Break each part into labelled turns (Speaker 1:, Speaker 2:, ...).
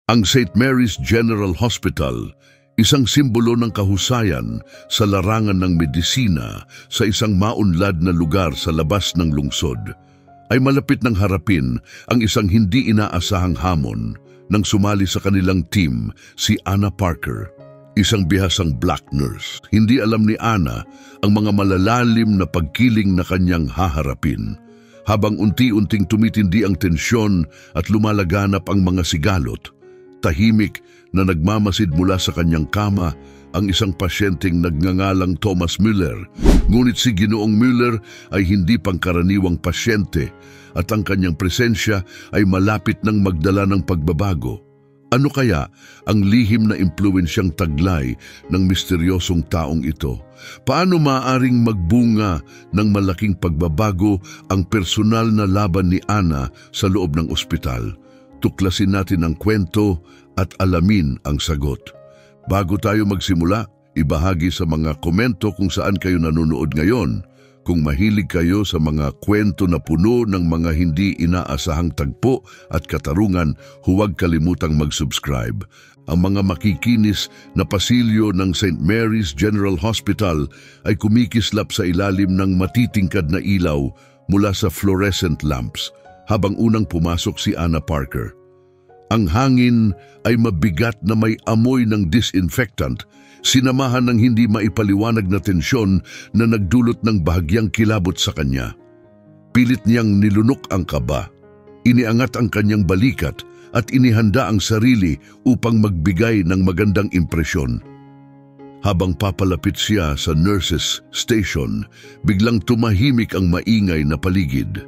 Speaker 1: Ang St. Mary's General Hospital, isang simbolo ng kahusayan sa larangan ng medisina sa isang maunlad na lugar sa labas ng lungsod, ay malapit ng harapin ang isang hindi inaasahang hamon nang sumali sa kanilang team si Anna Parker, isang bihasang black nurse. Hindi alam ni Anna ang mga malalalim na pagkiling na kanyang haharapin. Habang unti-unting tumitindi ang tensyon at lumalaganap ang mga sigalot, tahimik na nagmamasid mula sa kanyang kama ang isang pasyenteng nagngangalang Thomas Müller. Ngunit si Ginoong Müller ay hindi pangkaraniwang pasyente at ang kanyang presensya ay malapit ng magdala ng pagbabago. Ano kaya ang lihim na impluwensyang taglay ng misteryosong taong ito? Paano maaaring magbunga ng malaking pagbabago ang personal na laban ni Anna sa loob ng ospital? Tuklasin natin ang kwento at alamin ang sagot. Bago tayo magsimula, ibahagi sa mga komento kung saan kayo nanonood ngayon. Kung mahilig kayo sa mga kwento na puno ng mga hindi inaasahang tagpo at katarungan, huwag kalimutang mag-subscribe. Ang mga makikinis na pasilyo ng St. Mary's General Hospital ay kumikislap sa ilalim ng matitingkad na ilaw mula sa fluorescent lamps habang unang pumasok si Anna Parker. Ang hangin ay mabigat na may amoy ng disinfectant, sinamahan ng hindi maipaliwanag na tensyon na nagdulot ng bahagyang kilabot sa kanya. Pilit niyang nilunok ang kaba, iniangat ang kanyang balikat at inihanda ang sarili upang magbigay ng magandang impresyon. Habang papalapit siya sa nurses' station, biglang tumahimik ang maingay na paligid.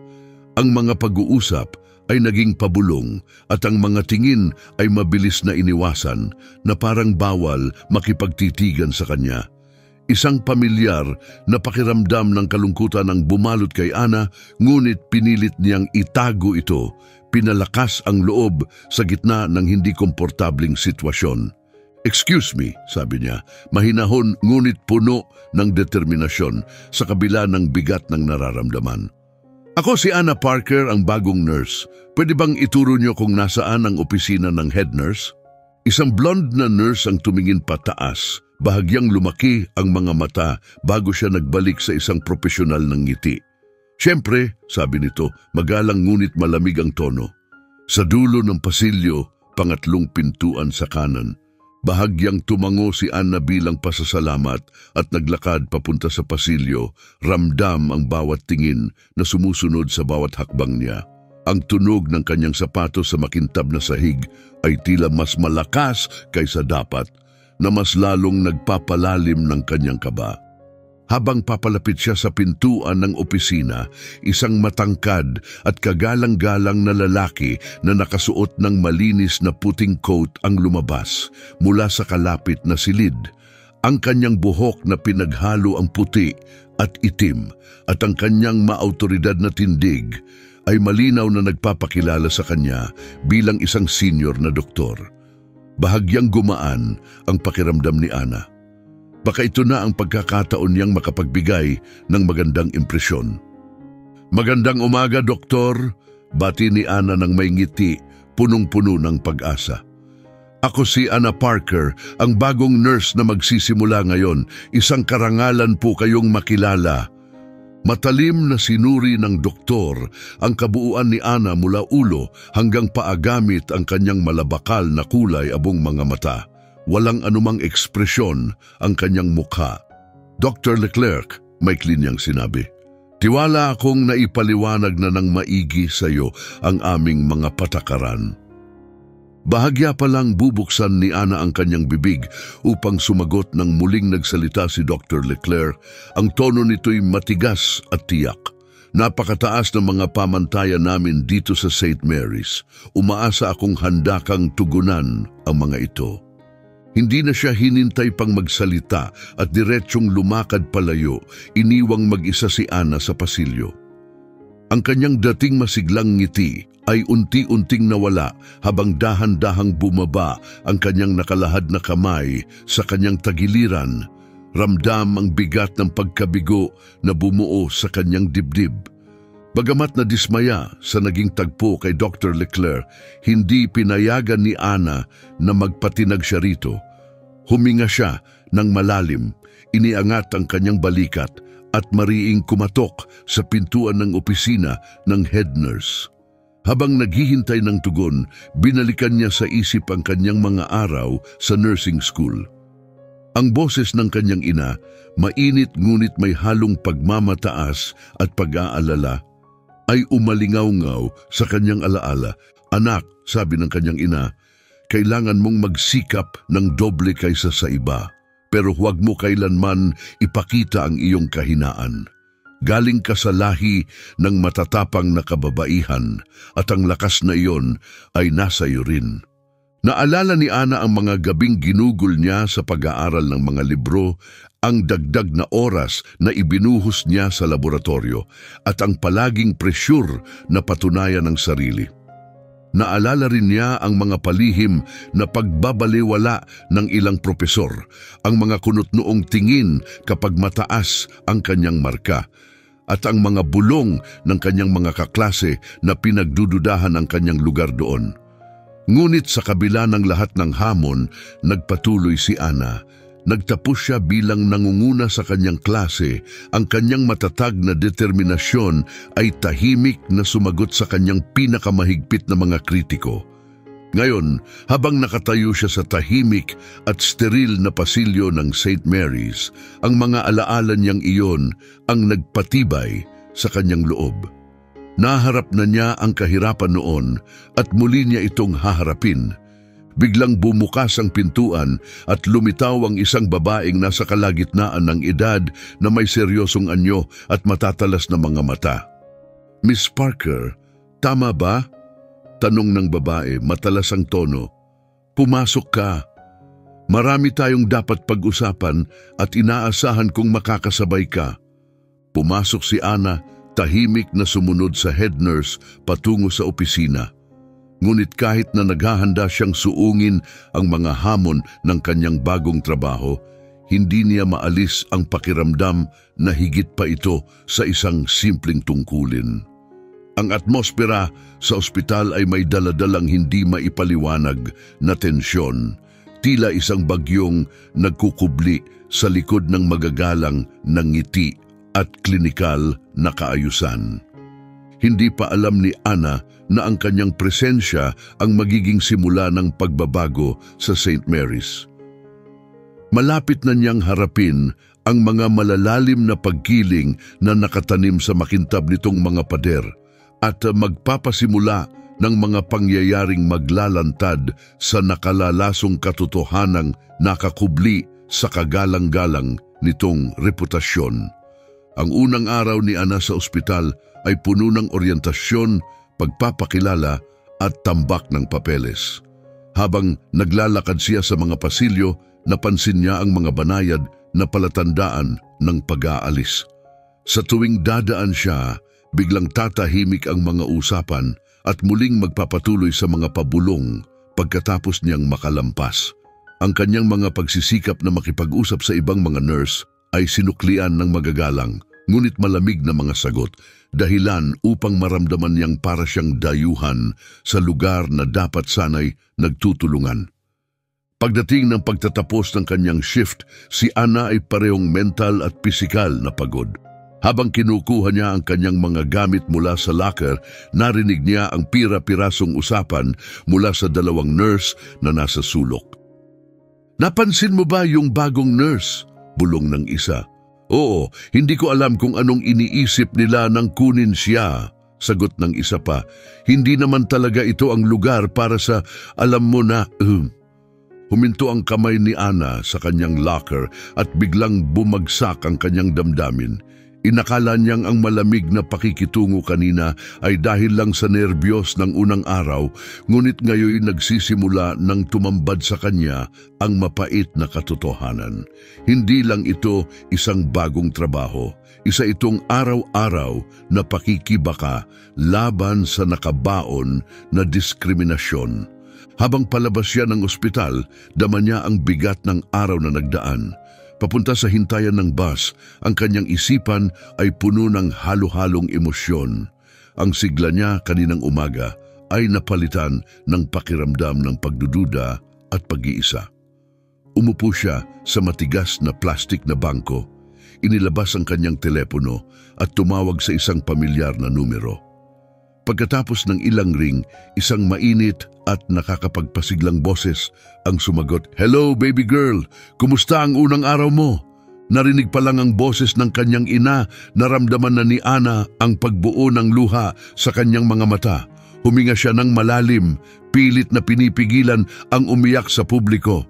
Speaker 1: Ang mga pag-uusap ay naging pabulong at ang mga tingin ay mabilis na iniwasan na parang bawal makipagtitigan sa kanya. Isang pamilyar na pakiramdam ng kalungkutan ang bumalot kay Anna, ngunit pinilit niyang itago ito, pinalakas ang loob sa gitna ng hindi komportabling sitwasyon. "Excuse me," sabi niya, mahinahon ngunit puno ng determinasyon sa kabila ng bigat ng nararamdaman. "Ako si Anna Parker, ang bagong nurse. Pwede bang ituro niyo kung nasaan ang opisina ng head nurse?" Isang blonde na nurse ang tumingin pataas. Bahagyang lumaki ang mga mata bago siya nagbalik sa isang profesional ng ngiti. "Siyempre," sabi nito, magalang ngunit malamig ang tono. Sa dulo ng pasilyo, pangatlong pintuan sa kanan. Bahagyang tumango si Anna bilang pasasalamat at naglakad papunta sa pasilyo, ramdam ang bawat tingin na sumusunod sa bawat hakbang niya. Ang tunog ng kanyang sapatos sa makintab na sahig ay tila mas malakas kaysa dapat, na mas lalong nagpapalalim ng kanyang kaba. Habang papalapit siya sa pintuan ng opisina, isang matangkad at kagalang-galang na lalaki na nakasuot ng malinis na puting coat ang lumabas mula sa kalapit na silid. Ang kanyang buhok na pinaghalo ang puti at itim at ang kanyang maautoridad na tindig ay malinaw na nagpapakilala sa kanya bilang isang senior na doktor. Bahagyang gumaan ang pakiramdam ni Anna. Baka ito na ang pagkakataon niyang makapagbigay ng magandang impresyon. "Magandang umaga, Doktor," bati ni Anna ng may ngiti, punong-puno ng pag-asa. "Ako si Anna Parker, ang bagong nurse na magsisimula ngayon. Isang karangalan po kayong makilala." Matalim na sinuri ng doktor ang kabuuan ni Anna mula ulo hanggang paa gamit ang kanyang malabakal na kulay abong mga mata. Walang anumang ekspresyon ang kanyang mukha. "Dr. Leclerc," maikli niyang sinabi, "tiwala akong naipaliwanag na ng maigi sa iyo ang aming mga patakaran." Bahagya pa lang bubuksan ni Anna ang kanyang bibig upang sumagot ng muling nagsalita si Dr. Leclerc. Ang tono nito'y matigas at tiyak. "Napakataas ng mga pamantayan namin dito sa St. Mary's. Umaasa akong handa kang tugunan ang mga ito." Hindi na siya hinintay pang magsalita at diretsyong lumakad palayo, iniwang mag-isa si Anna sa pasilyo. Ang kanyang dating masiglang ngiti ay unti-unting nawala habang dahan-dahang bumaba ang kanyang nakalahad na kamay sa kanyang tagiliran. Ramdam ang bigat ng pagkabigo na bumuo sa kanyang dibdib. Bagamat nadismaya sa naging tagpo kay Dr. Leclerc, hindi pinayagan ni Ana na magpatinag siya rito. Huminga siya ng malalim, iniangat ang kanyang balikat at mariing kumatok sa pintuan ng opisina ng head nurse. Habang naghihintay ng tugon, binalikan niya sa isip ang kanyang mga araw sa nursing school. Ang boses ng kanyang ina, mainit ngunit may halong pagmamataas at pag-aalala, ay umalingaw-ngaw sa kanyang alaala. "Anak," sabi ng kanyang ina, "kailangan mong magsikap ng doble kaysa sa iba, pero huwag mo kailanman ipakita ang iyong kahinaan. Galing ka sa lahi ng matatapang na kababaihan at ang lakas na iyon ay nasa iyo rin." Naalala ni Ana ang mga gabing ginugol niya sa pag-aaral ng mga libro, ang dagdag na oras na ibinuhos niya sa laboratorio at ang palaging presyur na patunayan ng sarili. Naalala rin niya ang mga palihim na pagbabaliwala ng ilang propesor, ang mga kunot-noong tingin kapag mataas ang kanyang marka, at ang mga bulong ng kanyang mga kaklase na pinagdududahan ang kanyang lugar doon. Ngunit sa kabila ng lahat ng hamon, nagpatuloy si Ana. Nagtapos siya bilang nangunguna sa kanyang klase. Ang kanyang matatag na determinasyon ay tahimik na sumagot sa kanyang pinakamahigpit na mga kritiko. Ngayon, habang nakatayo siya sa tahimik at steril na pasilyo ng St. Mary's, ang mga alaala niyang iyon ang nagpatibay sa kanyang loob. Naharap na niya ang kahirapan noon at muli niya itong haharapin. Biglang bumukas ang pintuan at lumitaw ang isang babaeng nasa kalagitnaan ng edad na may seryosong anyo at matatalas na mga mata. "Miss Parker, tama ba?" tanong ng babae, matalas ang tono. "Pumasok ka. Marami tayong dapat pag-usapan at inaasahan kong makakasabay ka." Pumasok si Ana, tahimik na sumunod sa head nurse patungo sa opisina. Ngunit kahit na naghahanda siyang suungin ang mga hamon ng kanyang bagong trabaho, hindi niya maalis ang pakiramdam na higit pa ito sa isang simpleng tungkulin. Ang atmosfera sa ospital ay may daladalang hindi maipaliwanag na tensyon, tila isang bagyong nagkukubli sa likod ng magagalang na ngiti at klinikal na kaayusan. Hindi pa alam ni Ana na ang kanyang presensya ang magiging simula ng pagbabago sa St. Mary's. Malapit na niyang harapin ang mga malalalim na pagkiling na nakatanim sa makintab nitong mga pader at magpapasimula ng mga pangyayaring maglalantad sa nakalalasong katotohanang nakakubli sa kagalang-galang nitong reputasyon. Ang unang araw ni Ana sa ospital ay puno ng oryentasyon, pagpapakilala at tambak ng papeles. Habang naglalakad siya sa mga pasilyo, napansin niya ang mga banayad na palatandaan ng pag-aalis. Sa tuwing dadaan siya, biglang tatahimik ang mga usapan at muling magpapatuloy sa mga pabulong pagkatapos niyang makalampas. Ang kanyang mga pagsisikap na makipag-usap sa ibang mga nurse ay sinuklian ng magagalang, ngunit malamig na mga sagot, dahilan upang maramdaman niyang para siyang dayuhan sa lugar na dapat sanay nagtutulungan. Pagdating ng pagtatapos ng kanyang shift, si Ana ay parehong mental at pisikal na pagod. Habang kinukuha niya ang kanyang mga gamit mula sa locker, narinig niya ang pira-pirasong usapan mula sa dalawang nurse na nasa sulok. "Napansin mo ba yung bagong nurse?" bulong ng isa. "Oo, hindi ko alam kung anong iniisip nila nang kunin siya," sagot ng isa pa. "Hindi naman talaga ito ang lugar para sa alam mo na." Huminto ang kamay ni Ana sa kanyang locker at biglang bumagsak ang kanyang damdamin. Inakala niyang ang malamig na pakikitungo kanina ay dahil lang sa nerbiyos ng unang araw, ngunit ngayon nagsisimula ng tumambad sa kanya ang mapait na katotohanan. Hindi lang ito isang bagong trabaho, isa itong araw-araw na pakikibaka laban sa nakabaon na diskriminasyon. Habang palabas siya ng ospital, dama niya ang bigat ng araw na nagdaan. Papunta sa hintayan ng bus, ang kanyang isipan ay puno ng halo-halong emosyon. Ang sigla niya kaninang umaga ay napalitan ng pakiramdam ng pagdududa at pag-iisa. Umupo siya sa matigas na plastik na bangko, inilabas ang kanyang telepono at tumawag sa isang pamilyar na numero. Pagkatapos ng ilang ring, isang mainit at nakakapagpasiglang boses ang sumagot, "Hello baby girl, kumusta ang unang araw mo?" Narinig pa lang ang boses ng kanyang ina, naramdaman na ni Ana ang pagbuo ng luha sa kanyang mga mata. Huminga siya ng malalim, pilit na pinipigilan ang umiyak sa publiko.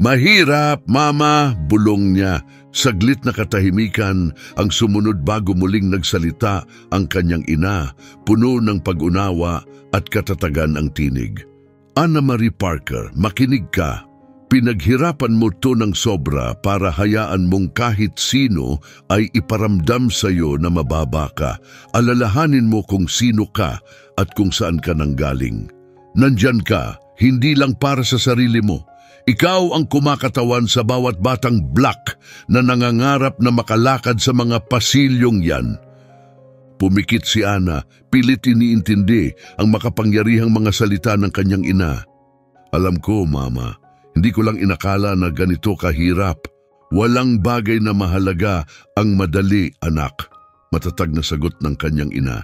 Speaker 1: "Mahirap, mama," bulong niya. Saglit na katahimikan ang sumunod bago muling nagsalita ang kanyang ina, puno ng pag-unawa at katatagan ang tinig. "Anna Marie Parker, makinig ka. Pinaghirapan mo to ng sobra para hayaan mong kahit sino ay iparamdam sa iyo na mababa ka. Alalahanin mo kung sino ka at kung saan ka nanggaling. Nandyan ka, hindi lang para sa sarili mo. Ikaw ang kumakatawan sa bawat batang black na nangangarap na makalakad sa mga pasilyong yan." Pumikit si Ana, pilit iniintindi ang makapangyarihang mga salita ng kanyang ina. "Alam ko, mama, hindi ko lang inakala na ganito kahirap. Walang bagay na mahalaga ang madali, anak," matatag na sagot ng kanyang ina.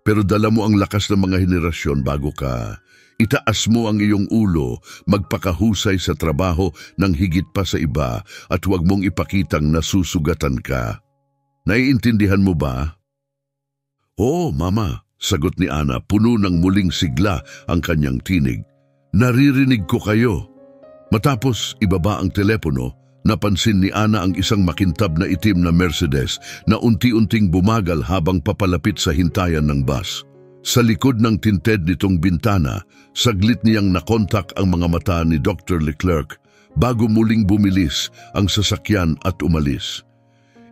Speaker 1: "Pero dala mo ang lakas ng mga henerasyon bago ka. Itaas mo ang iyong ulo, magpakahusay sa trabaho ng higit pa sa iba at huwag mong ipakitang nasusugatan ka. Naiintindihan mo ba?" "Oo, mama," sagot ni Ana, puno ng muling sigla ang kanyang tinig. "Naririnig ko kayo." Matapos ibaba ang telepono, napansin ni Ana ang isang makintab na itim na Mercedes na unti-unting bumagal habang papalapit sa hintayan ng bus. Sa likod ng tinted nitong bintana, saglit niyang nakontak ang mga mata ni Dr. Leclerc bago muling bumilis ang sasakyan at umalis.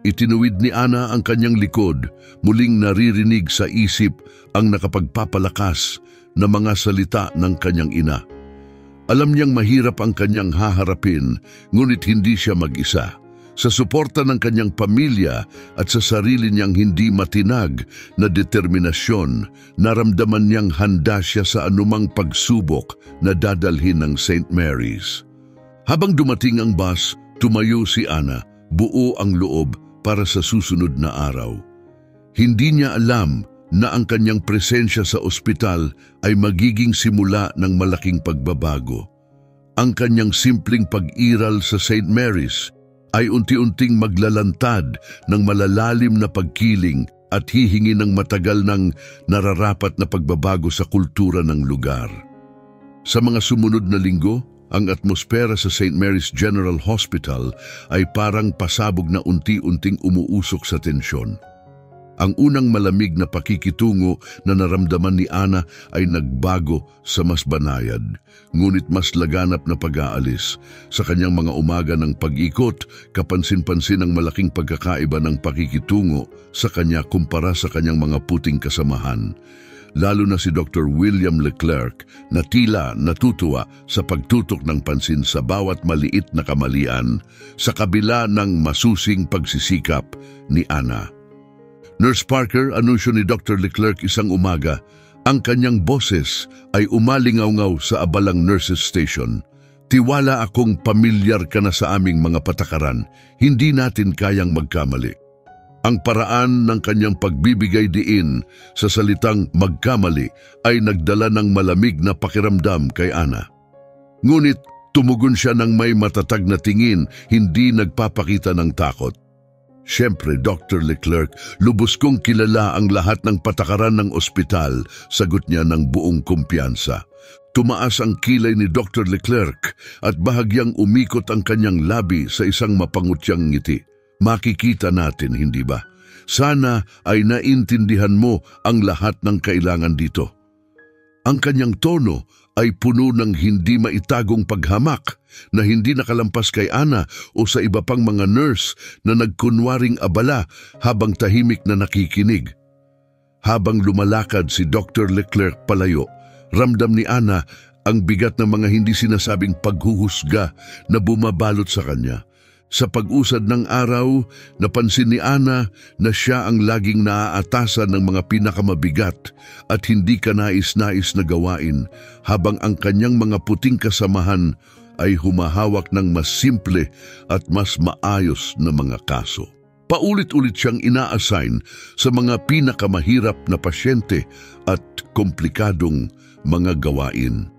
Speaker 1: Itinuwid ni Ana ang kanyang likod, muling naririnig sa isip ang nakapagpapalakas na mga salita ng kanyang ina. Alam niyang mahirap ang kanyang haharapin, ngunit hindi siya mag-isa. Sa suporta ng kanyang pamilya at sa sarili niyang hindi matinag na determinasyon, naramdaman niyang handa siya sa anumang pagsubok na dadalhin ng St. Mary's. Habang dumating ang bus, tumayo si Ana, buo ang loob para sa susunod na araw. Hindi niya alam na ang kanyang presensya sa ospital ay magiging simula ng malaking pagbabago. Ang kanyang simpleng pag-iral sa St. Mary's ay unti-unting maglalantad ng malalalim na pagkiling at hihingi ng matagal ng nararapat na pagbabago sa kultura ng lugar. Sa mga sumunod na linggo, ang atmosfera sa St. Mary's General Hospital ay parang pasabog na unti-unting umuusok sa tensyon. Ang unang malamig na pakikitungo na naramdaman ni Ana ay nagbago sa mas banayad, ngunit mas laganap na pag-aalis. Sa kanyang mga umaga ng pag-ikot, kapansin-pansin ang malaking pagkakaiba ng pakikitungo sa kanya kumpara sa kanyang mga puting kasamahan. Lalo na si Dr. William Leclerc na tila natutuwa sa pagtutok ng pansin sa bawat maliit na kamalian sa kabila ng masusing pagsisikap ni Ana. "Nurse Parker," anunsyo ni Dr. Leclerc isang umaga, ang kanyang boses ay umalingaw-ngaw sa abalang nurses station. "Tiwala akong pamilyar ka na sa aming mga patakaran. Hindi natin kayang magkamali." Ang paraan ng kanyang pagbibigay diin sa salitang magkamali ay nagdala ng malamig na pakiramdam kay Ana. Ngunit tumugon siya ng may matatag na tingin, hindi nagpapakita ng takot. "Siyempre, Dr. Leclerc, lubos kong kilala ang lahat ng patakaran ng ospital," sagot niya ng buong kumpiyansa. Tumaas ang kilay ni Dr. Leclerc at bahagyang umikot ang kanyang labi sa isang mapangutyang ngiti. "Makikita natin, hindi ba? Sana ay naintindihan mo ang lahat ng kailangan dito." Ang kanyang tono ay puno ng hindi maitagong paghamak na hindi nakalampas kay Ana o sa iba pang mga nurse na nagkunwaring abala habang tahimik na nakikinig. Habang lumalakad si Dr. Leclerc palayo, ramdam ni Ana ang bigat ng mga hindi sinasabing paghuhusga na bumabalot sa kanya. Sa pag-usad ng araw, napansin ni Ana na siya ang laging naaatasan ng mga pinakamabigat at hindi kanais-nais na gawain, habang ang kanyang mga puting kasamahan ay humahawak ng mas simple at mas maayos na mga kaso. Paulit-ulit siyang ina-assign sa mga pinakamahirap na pasyente at komplikadong mga gawain.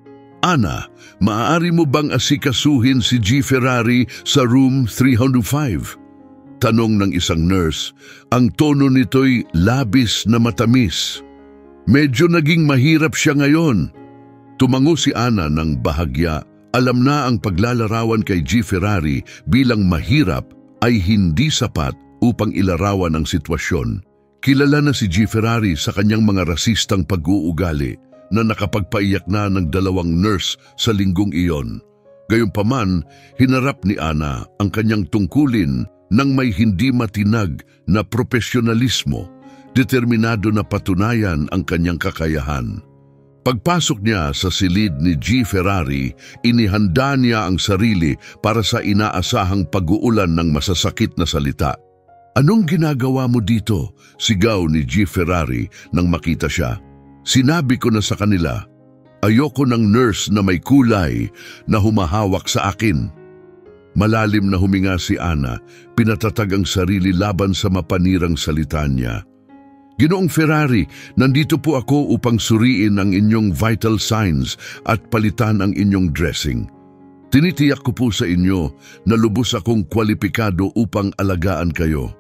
Speaker 1: Ana, maaari mo bang asikasuhin si G. Ferrari sa room 305? Tanong ng isang nurse. Ang tono nito'y labis na matamis. Medyo naging mahirap siya ngayon. Tumango si Ana ng bahagya. Alam na ang paglalarawan kay G. Ferrari bilang mahirap ay hindi sapat upang ilarawan ang sitwasyon. Kilala na si G. Ferrari sa kanyang mga rasistang pag-uugali na nakapagpaiyak na ng 2 nurse sa linggong iyon. Gayunpaman, hinarap ni Ana ang kanyang tungkulin ng may hindi matinag na profesionalismo, determinado na patunayan ang kanyang kakayahan. Pagpasok niya sa silid ni G. Ferrari, inihanda niya ang sarili para sa inaasahang pag-uulan ng masasakit na salita. "Anong ginagawa mo dito?" sigaw ni G. Ferrari nang makita siya. Sinabi ko na sa kanila, ayoko ng nurse na may kulay na humahawak sa akin. Malalim na huminga si Ana, pinatatag ang sarili laban sa mapanirang salita niya. "Ginoong Ferrari, nandito po ako upang suriin ang inyong vital signs at palitan ang inyong dressing. Tinitiyak ko po sa inyo na lubos akong kwalipikado upang alagaan kayo."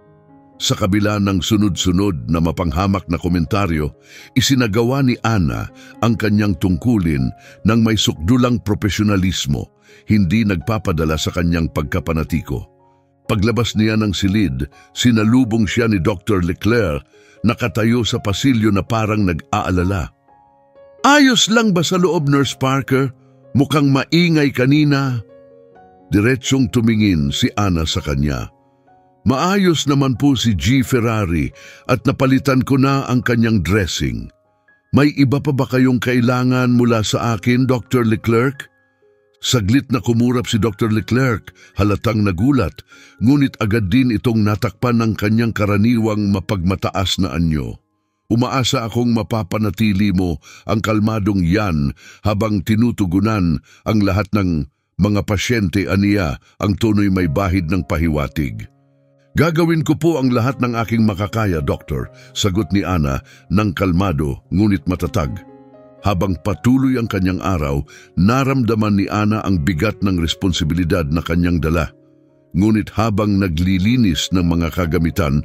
Speaker 1: Sa kabila ng sunod-sunod na mapanghamak na komentaryo, isinagawa ni Ana ang kanyang tungkulin ng may sukdulang profesionalismo, hindi nagpapadala sa kanyang pagkapanatiko. Paglabas niya ng silid, sinalubong siya ni Dr. Leclerc, nakatayo sa pasilyo na parang nag-aalala. "Ayos lang ba sa loob, Nurse Parker? Mukhang maingay kanina." Diretsong tumingin si Ana sa kanya. "Maayos naman po si G. Ferrari at napalitan ko na ang kanyang dressing. May iba pa ba kayong kailangan mula sa akin, Dr. Leclerc?" Saglit na kumurap si Dr. Leclerc, halatang nagulat, ngunit agad din itong natakpan ng kanyang karaniwang mapagmataas na anyo. "Umaasa akong mapapanatili mo ang kalmadong yan habang tinutugunan ang lahat ng mga pasyente," aniya, ang tono'y may bahid ng pahiwatig. "Gagawin ko po ang lahat ng aking makakaya, Doktor," sagot ni Ana ng kalmado ngunit matatag. Habang patuloy ang kanyang araw, naramdaman ni Ana ang bigat ng responsibilidad na kanyang dala. Ngunit habang naglilinis ng mga kagamitan,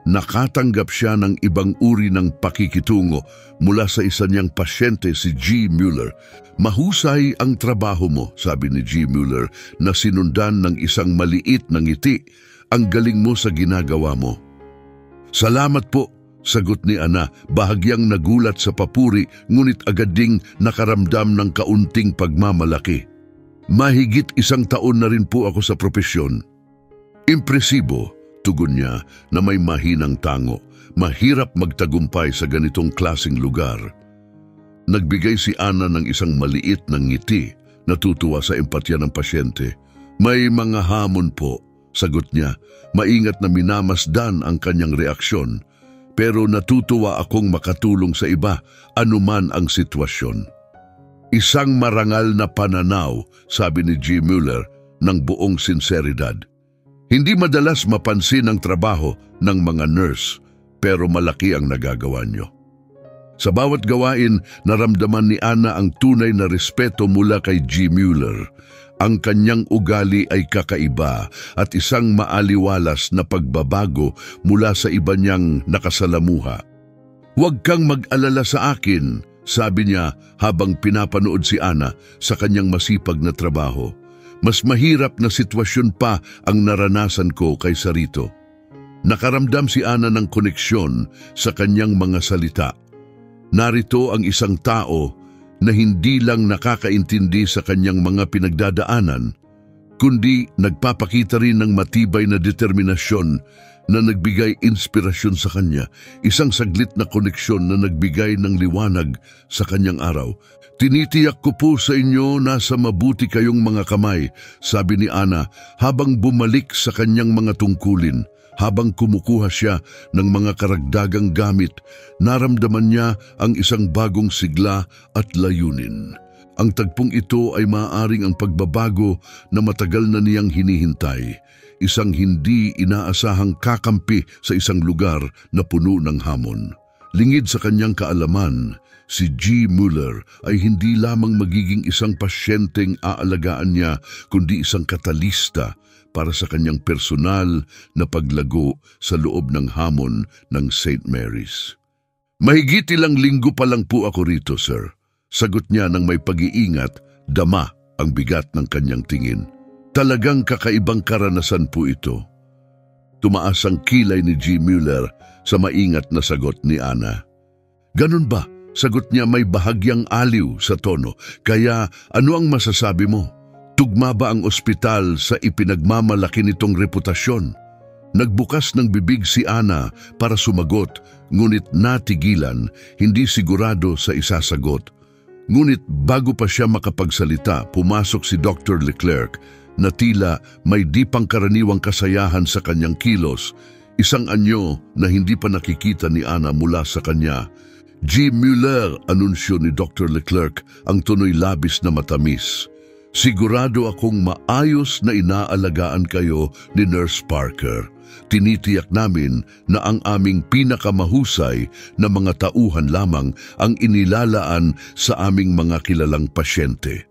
Speaker 1: nakatanggap siya ng ibang uri ng pakikitungo mula sa isa niyang pasyente, si G. Mueller. "Mahusay ang trabaho mo," sabi ni G. Mueller na sinundan ng isang maliit na ngiti. "Ang galing mo sa ginagawa mo." "Salamat po," sagot ni Ana, bahagyang nagulat sa papuri ngunit agad ding nakaramdam ng kaunting pagmamalaki. "Mahigit 1 taon na rin po ako sa propesyon." "Impresibo," tugon niya na may mahinang tango. "Mahirap magtagumpay sa ganitong klaseng lugar." Nagbigay si Ana ng isang maliit na ngiti, natutuwa sa empatya ng pasyente. "May mga hamon po," sagot niya, maingat na minamasdan ang kanyang reaksyon. "Pero natutuwa akong makatulong sa iba, anuman ang sitwasyon." "Isang marangal na pananaw," sabi ni G. Mueller ng buong sinseridad. "Hindi madalas mapansin ang trabaho ng mga nurse, pero malaki ang nagagawa niyo." Sa bawat gawain, naramdaman ni Ana ang tunay na respeto mula kay G. Mueller. Ang kanyang ugali ay kakaiba at isang maaliwalas na pagbabago mula sa iba niyang nakasalamuha. "Huwag kang mag-alala sa akin," sabi niya habang pinapanood si Ana sa kanyang masipag na trabaho. "Mas mahirap na sitwasyon pa ang naranasan ko kaysa rito." Nakaramdam si Ana ng koneksyon sa kanyang mga salita. Narito ang isang tao na hindi lang nakakaintindi sa kanyang mga pinagdadaanan, kundi nagpapakita rin ng matibay na determinasyon na nagbigay inspirasyon sa kanya, isang saglit na koneksyon na nagbigay ng liwanag sa kanyang araw. "Tinitiyak ko po sa inyo nasa mabuti kayong mga kamay," sabi ni Ana habang bumalik sa kanyang mga tungkulin. Habang kumukuha siya ng mga karagdagang gamit, naramdaman niya ang isang bagong sigla at layunin. Ang tagpong ito ay maaaring ang pagbabago na matagal na niyang hinihintay. Isang hindi inaasahang kakampi sa isang lugar na puno ng hamon. Lingid sa kanyang kaalaman, si G. Mueller ay hindi lamang magiging isang pasyenteng aalagaan niya, kundi isang katalista para sa kanyang personal na paglago sa loob ng hamon ng St. Mary's. "Mahigit ilang linggo pa lang po ako rito, sir," sagot niya ng may pag-iingat, dama ang bigat ng kanyang tingin. "Talagang kakaibang karanasan po ito." Tumaas ang kilay ni G. Mueller sa maingat na sagot ni Ana. "Ganun ba?" sagot niya may bahagyang aliw sa tono. "Kaya ano ang masasabi mo? Tugma ba ang ospital sa ipinagmamalaki nitong reputasyon?" Nagbukas ng bibig si Ana para sumagot, ngunit natigilan, hindi sigurado sa isasagot. Ngunit bago pa siya makapagsalita, pumasok si Dr. Leclerc na tila may di pangkaraniwang kasayahan sa kanyang kilos, isang anyo na hindi pa nakikita ni Ana mula sa kanya. "G. Mueller," anunsyo ni Dr. Leclerc, ang tunoy labis na matamis. "Sigurado akong maayos na inaalagaan kayo ni Nurse Parker. Tinitiyak namin na ang aming pinakamahusay na mga tauhan lamang ang inilalaan sa aming mga kilalang pasyente."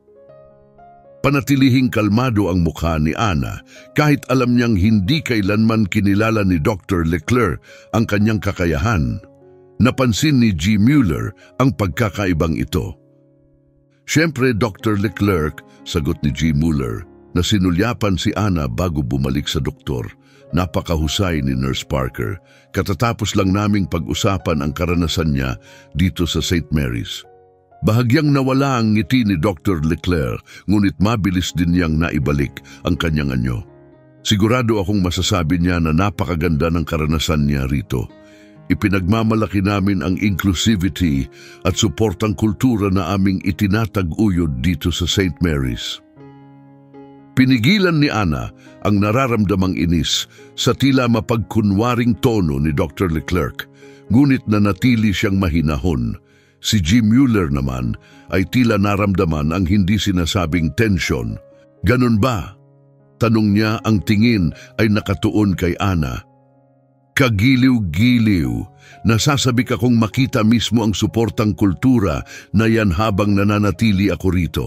Speaker 1: Panatilihing kalmado ang mukha ni Ana kahit alam niyang hindi kailanman kinilala ni Dr. Leclerc ang kanyang kakayahan. Napansin ni G. Mueller ang pagkakaibang ito. "Siyempre, Dr. Leclerc," sagot ni G. Mueller na sinulyapan si Ana bago bumalik sa doktor. "Napakahusay ni Nurse Parker. Katatapos lang naming pag-usapan ang karanasan niya dito sa St. Mary's." Bahagyang nawala ang ngiti ni Dr. Leclerc, ngunit mabilis din niyang naibalik ang kanyang anyo. "Sigurado akong masasabi niya na napakaganda ng karanasan niya rito. Ipinagmamalaki namin ang inclusivity at suportang kultura na aming itinatag-uyod dito sa St. Mary's." Pinigilan ni Ana ang nararamdamang inis sa tila mapagkunwaring tono ni Dr. Leclerc, ngunit nanatili siyang mahinahon. Si G. Mueller naman ay tila naramdaman ang hindi sinasabing tensyon. "Ganun ba?" tanong niya, ang tingin ay nakatuon kay Ana. "Kagiliw-giliw, nasasabik akong makita mismo ang suportang kultura na yan habang nananatili ako rito."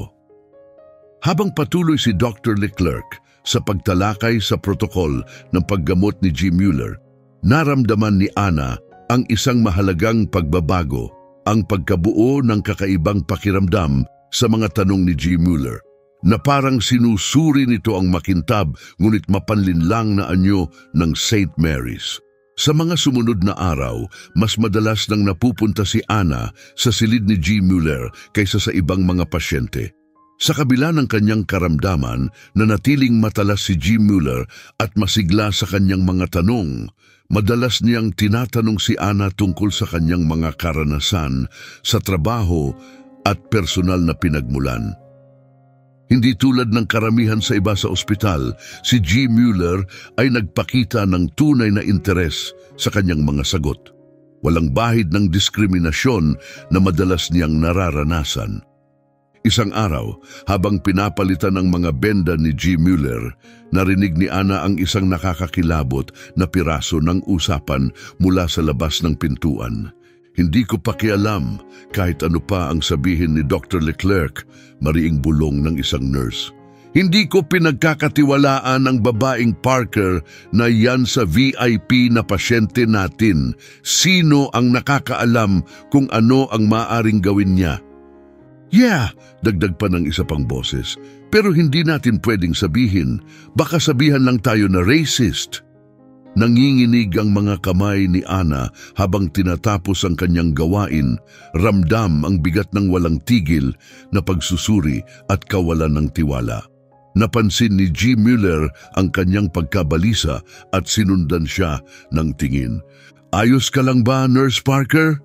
Speaker 1: Habang patuloy si Dr. Leclerc sa pagtalakay sa protokol ng paggamot ni G. Mueller, naramdaman ni Ana ang isang mahalagang pagbabago, ang pagkabuo ng kakaibang pakiramdam sa mga tanong ni G. Mueller, na parang sinusuri nito ang makintab ngunit mapanlinlang na anyo ng St. Mary's. Sa mga sumunod na araw, mas madalas nang napupunta si Ana sa silid ni G. Mueller kaysa sa ibang mga pasyente. Sa kabila ng kanyang karamdaman, nanatiling matalas si G. Mueller at masigla sa kanyang mga tanong. Madalas niyang tinatanong si Ana tungkol sa kanyang mga karanasan sa trabaho at personal na pinagmulan. Hindi tulad ng karamihan sa iba sa ospital, si G. Mueller ay nagpakita ng tunay na interes sa kanyang mga sagot. Walang bahid ng diskriminasyon na madalas niyang nararanasan. Isang araw, habang pinapalitan ng mga benda ni G. Mueller, narinig ni Ana ang isang nakakakilabot na piraso ng usapan mula sa labas ng pintuan. "Hindi ko pakialam kahit ano pa ang sabihin ni Dr. Leclerc," mariing bulong ng isang nurse. "Hindi ko pinagkakatiwalaan ang babaeng Parker na yan sa VIP na pasyente natin. Sino ang nakakaalam kung ano ang maaring gawin niya?" "Yeah," dagdag pa ng isa pang boses, "pero hindi natin pwedeng sabihin. Baka sabihan lang tayo na racist." Nanginginig ang mga kamay ni Ana habang tinatapos ang kanyang gawain, ramdam ang bigat ng walang tigil na pagsusuri at kawalan ng tiwala. Napansin ni G. Mueller ang kanyang pagkabalisa at sinundan siya ng tingin. "Ayos ka lang ba, Nurse Parker?"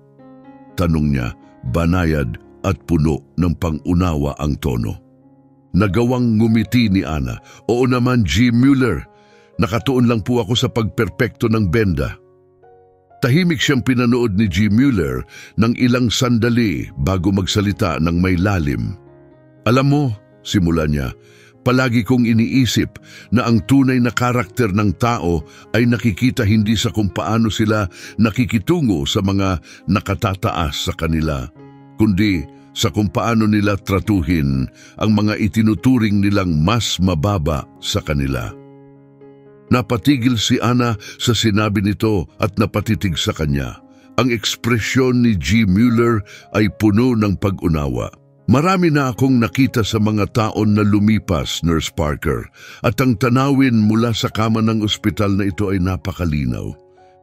Speaker 1: Tanong niya, banayad at puno ng pangunawa ang tono. Nagawang ngumiti ni Ana. "Oo naman, G. Mueller. Nakatuon lang po ako sa pagperpekto ng benda." Tahimik siyang pinanood ni G. Mueller ng ilang sandali bago magsalita ng may lalim. "Alam mo," simula niya, "palagi kong iniisip na ang tunay na karakter ng tao ay nakikita hindi sa kung paano sila nakikitungo sa mga nakatataas sa kanila, kundi sa kung paano nila tratuhin ang mga itinuturing nilang mas mababa sa kanila." Napatigil si Ana sa sinabi nito at napatitig sa kanya. Ang ekspresyon ni G. Mueller ay puno ng pag-unawa. "Marami na akong nakita sa mga taon na lumipas, Nurse Parker, at ang tanawin mula sa kama ng ospital na ito ay napakalinaw."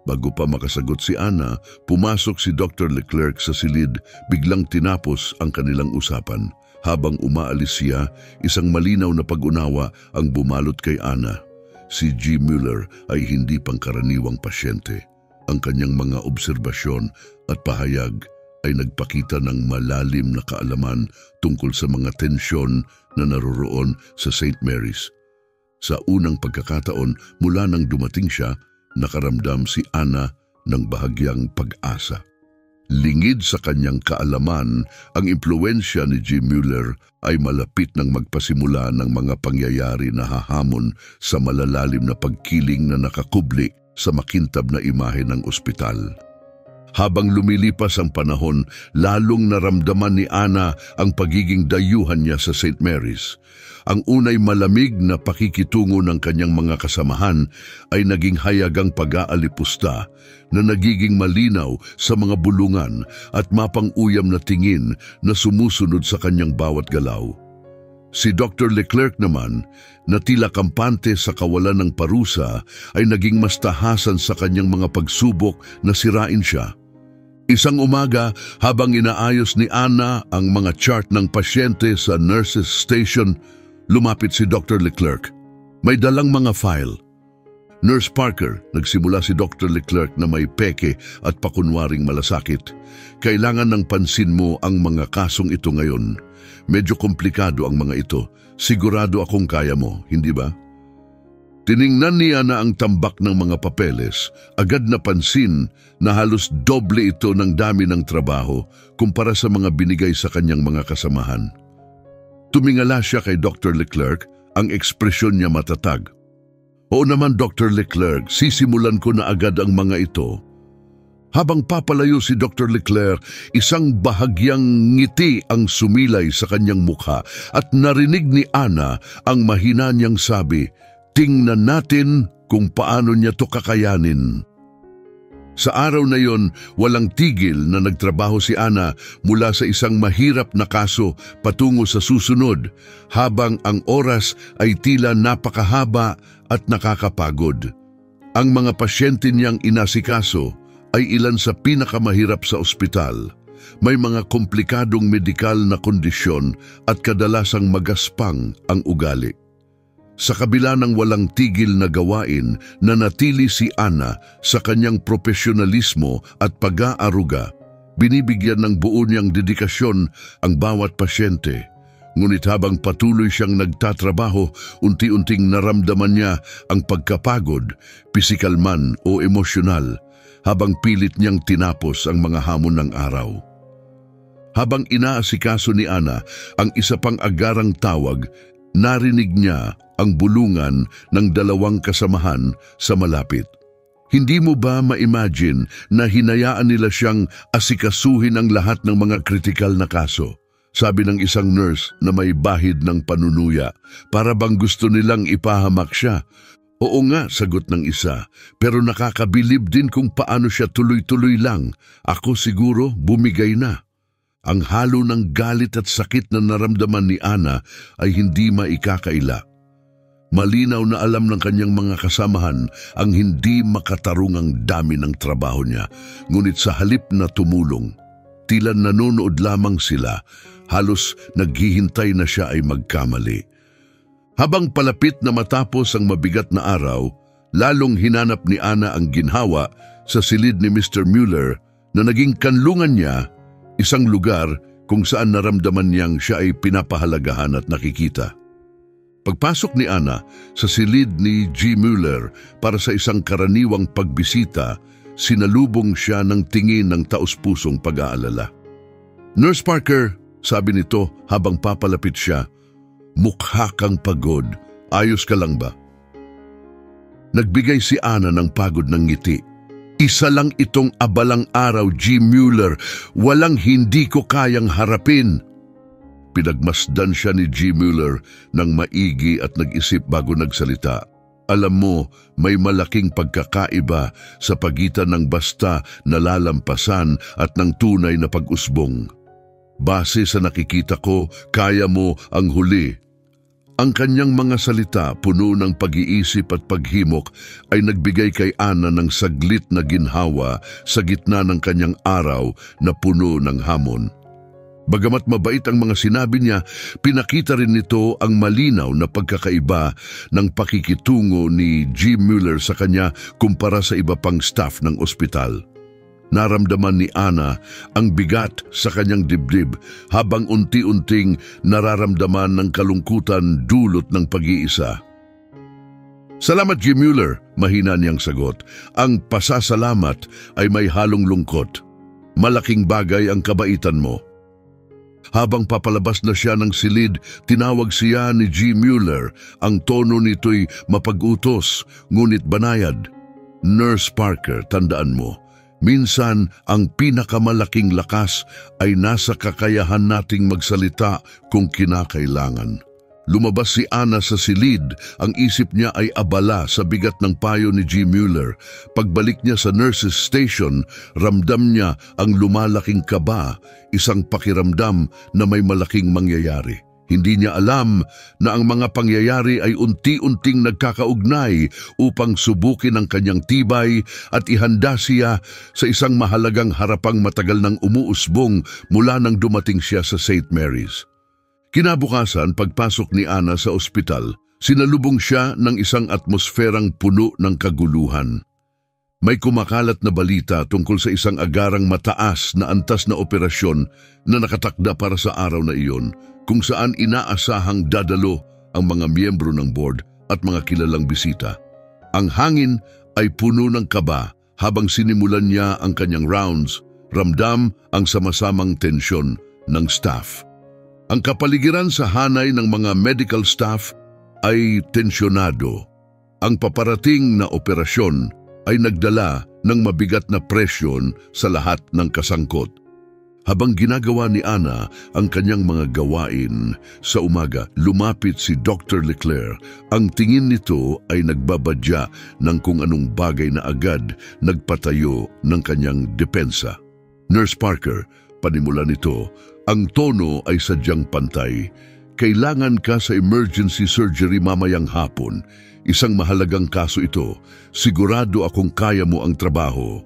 Speaker 1: Bago pa makasagot si Ana, pumasok si Dr. Leclerc sa silid, biglang tinapos ang kanilang usapan. Habang umaalis siya, isang malinaw na pag-unawa ang bumalot kay Ana. Si G. Mueller ay hindi pangkaraniwang pasyente. Ang kanyang mga obserbasyon at pahayag ay nagpakita ng malalim na kaalaman tungkol sa mga tensyon na naroroon sa St. Mary's. Sa unang pagkakataon mula nang dumating siya, nakaramdam si Ana ng bahagyang pag-asa. Lingid sa kanyang kaalaman, ang impluwensya ni G. Mueller ay malapit nang magpasimula ng mga pangyayari na hahamon sa malalalim na pagkiling na nakakubli sa makintab na imahe ng ospital. Habang lumilipas ang panahon, lalong naramdaman ni Ana ang pagiging dayuhan niya sa St. Mary's. Ang unay malamig na pakikitungo ng kanyang mga kasamahan ay naging hayagang pag-aalipusta na nagiging malinaw sa mga bulungan at mapang-uyam na tingin na sumusunod sa kanyang bawat galaw. Si Dr. Leclerc naman, na tila kampante sa kawalan ng parusa, ay naging mas tahasan sa kanyang mga pagsubok na sirain siya. Isang umaga, habang inaayos ni Ana ang mga chart ng pasyente sa nurses station, lumapit si Dr. Leclerc. May dalang mga file. "Nurse Parker," nagsimula si Dr. Leclerc na may peke at pakunwaring malasakit, "kailangan ng pansin mo ang mga kasong ito ngayon. Medyo komplikado ang mga ito. Sigurado akong kaya mo, hindi ba?" Tiningnan niya na ang tambak ng mga papeles. Agad napansin na halos doble ito ng dami ng trabaho kumpara sa mga binigay sa kanyang mga kasamahan. Tumingala siya kay Dr. Leclerc, ang ekspresyon niya matatag. "Oo naman, Dr. Leclerc, sisimulan ko na agad ang mga ito." Habang papalayo si Dr. Leclerc, isang bahagyang ngiti ang sumilay sa kanyang mukha at narinig ni Ana ang mahina niyang sabi, "Tingnan natin kung paano niya to kakayanin." Sa araw na yon, walang tigil na nagtrabaho si Ana mula sa isang mahirap na kaso patungo sa susunod, habang ang oras ay tila napakahaba at nakakapagod. Ang mga pasyente niyang inasikaso ay ilan sa pinakamahirap sa ospital. May mga komplikadong medikal na kondisyon at kadalasang magaspang ang ugali. Sa kabila ng walang tigil na gawain, nanatili si Ana sa kanyang profesionalismo at pag-aaruga. Binibigyan ng buo niyang dedikasyon ang bawat pasyente. Ngunit habang patuloy siyang nagtatrabaho, unti-unting naramdaman niya ang pagkapagod, pisikal man o emosyonal, habang pilit niyang tinapos ang mga hamon ng araw. Habang inaasikaso ni Ana ang isa pang agarang tawag, narinig niya ang bulungan ng dalawang kasamahan sa malapit. Hindi mo ba ma-imagine na hinayaan nila siyang asikasuhin ang lahat ng mga kritikal na kaso? Sabi ng isang nurse na may bahid ng panunuya, para bang gusto nilang ipahamak siya. "Oo nga," sagot ng isa, "pero nakakabilib din kung paano siya tuloy-tuloy lang. Ako siguro bumigay na." Ang halo ng galit at sakit na naramdaman ni Ana ay hindi maikakaila. Malinaw na alam ng kanyang mga kasamahan ang hindi makatarungang dami ng trabaho niya, ngunit sa halip na tumulong, tila nanonood lamang sila, halos naghihintay na siya ay magkamali. Habang palapit na matapos ang mabigat na araw, lalong hinanap ni Ana ang ginhawa sa silid ni Mr. Mueller na naging kanlungan niya, isang lugar kung saan naramdaman niyang siya ay pinapahalagahan at nakikita. Pagpasok ni Ana sa silid ni G. Mueller para sa isang karaniwang pagbisita, sinalubong siya ng tingin ng taos-pusong pag-aalala. "Nurse Parker," sabi nito habang papalapit siya, "mukha kang pagod. Ayos ka lang ba?" Nagbigay si Ana ng pagod ng ngiti. "Isa lang itong abalang araw, G. Mueller. Walang hindi ko kayang harapin." Pinagmasdan siya ni G. Mueller ng maigi at nag-isip bago nagsalita. "Alam mo, may malaking pagkakaiba sa pagitan ng basta nalalampasan at ng tunay na pag-usbong. Base sa nakikita ko, kaya mo ang huli." Ang kanyang mga salita, puno ng pag-iisip at paghimok, ay nagbigay kay Ana ng saglit na ginhawa sa gitna ng kanyang araw na puno ng hamon. Bagamat mabait ang mga sinabi niya, pinakita rin nito ang malinaw na pagkakaiba ng pakikitungo ni G. Mueller sa kanya kumpara sa iba pang staff ng ospital. Naramdaman ni Ana ang bigat sa kanyang dibdib habang unti-unting nararamdaman ng kalungkutan dulot ng pag-iisa. "Salamat, G. Mueller," mahina niyang sagot. "Ang pasasalamat ay may halong lungkot. Malaking bagay ang kabaitan mo." Habang papalabas na siya ng silid, tinawag siya ni G. Mueller. Ang tono nito'y mapag-utos, ngunit banayad. "Nurse Parker, tandaan mo, minsan ang pinakamalaking lakas ay nasa kakayahan nating magsalita kung kinakailangan." Lumabas si Ana sa silid, ang isip niya ay abala sa bigat ng payo ni G. Mueller. Pagbalik niya sa nurse's station, ramdam niya ang lumalaking kaba, isang pakiramdam na may malaking mangyayari. Hindi niya alam na ang mga pangyayari ay unti-unting nagkakaugnay upang subukin ang kanyang tibay at ihanda siya sa isang mahalagang harapang matagal nang umuusbong mula nang dumating siya sa St. Mary's. Kinabukasan, pagpasok ni Ana sa ospital, sinalubong siya ng isang atmosferang puno ng kaguluhan. May kumakalat na balita tungkol sa isang agarang mataas na antas na operasyon na nakatakda para sa araw na iyon, kung saan inaasahang dadalo ang mga miyembro ng board at mga kilalang bisita. Ang hangin ay puno ng kaba habang sinimulan niya ang kanyang rounds, ramdam ang sama-samang tensyon ng staff. Ang kapaligiran sa hanay ng mga medical staff ay tensyonado. Ang paparating na operasyon ay nagdala ng mabigat na presyon sa lahat ng kasangkot. Habang ginagawa ni Ana ang kanyang mga gawain, sa umaga lumapit si Dr. Leclerc. Ang tingin nito ay nagbabadya ng kung anong bagay na agad nagpatayo ng kanyang depensa. "Nurse Parker," panimula nito, ang tono ay sadyang pantay. "Kailangan ka sa emergency surgery mamayang hapon. Isang mahalagang kaso ito. Sigurado akong kaya mo ang trabaho."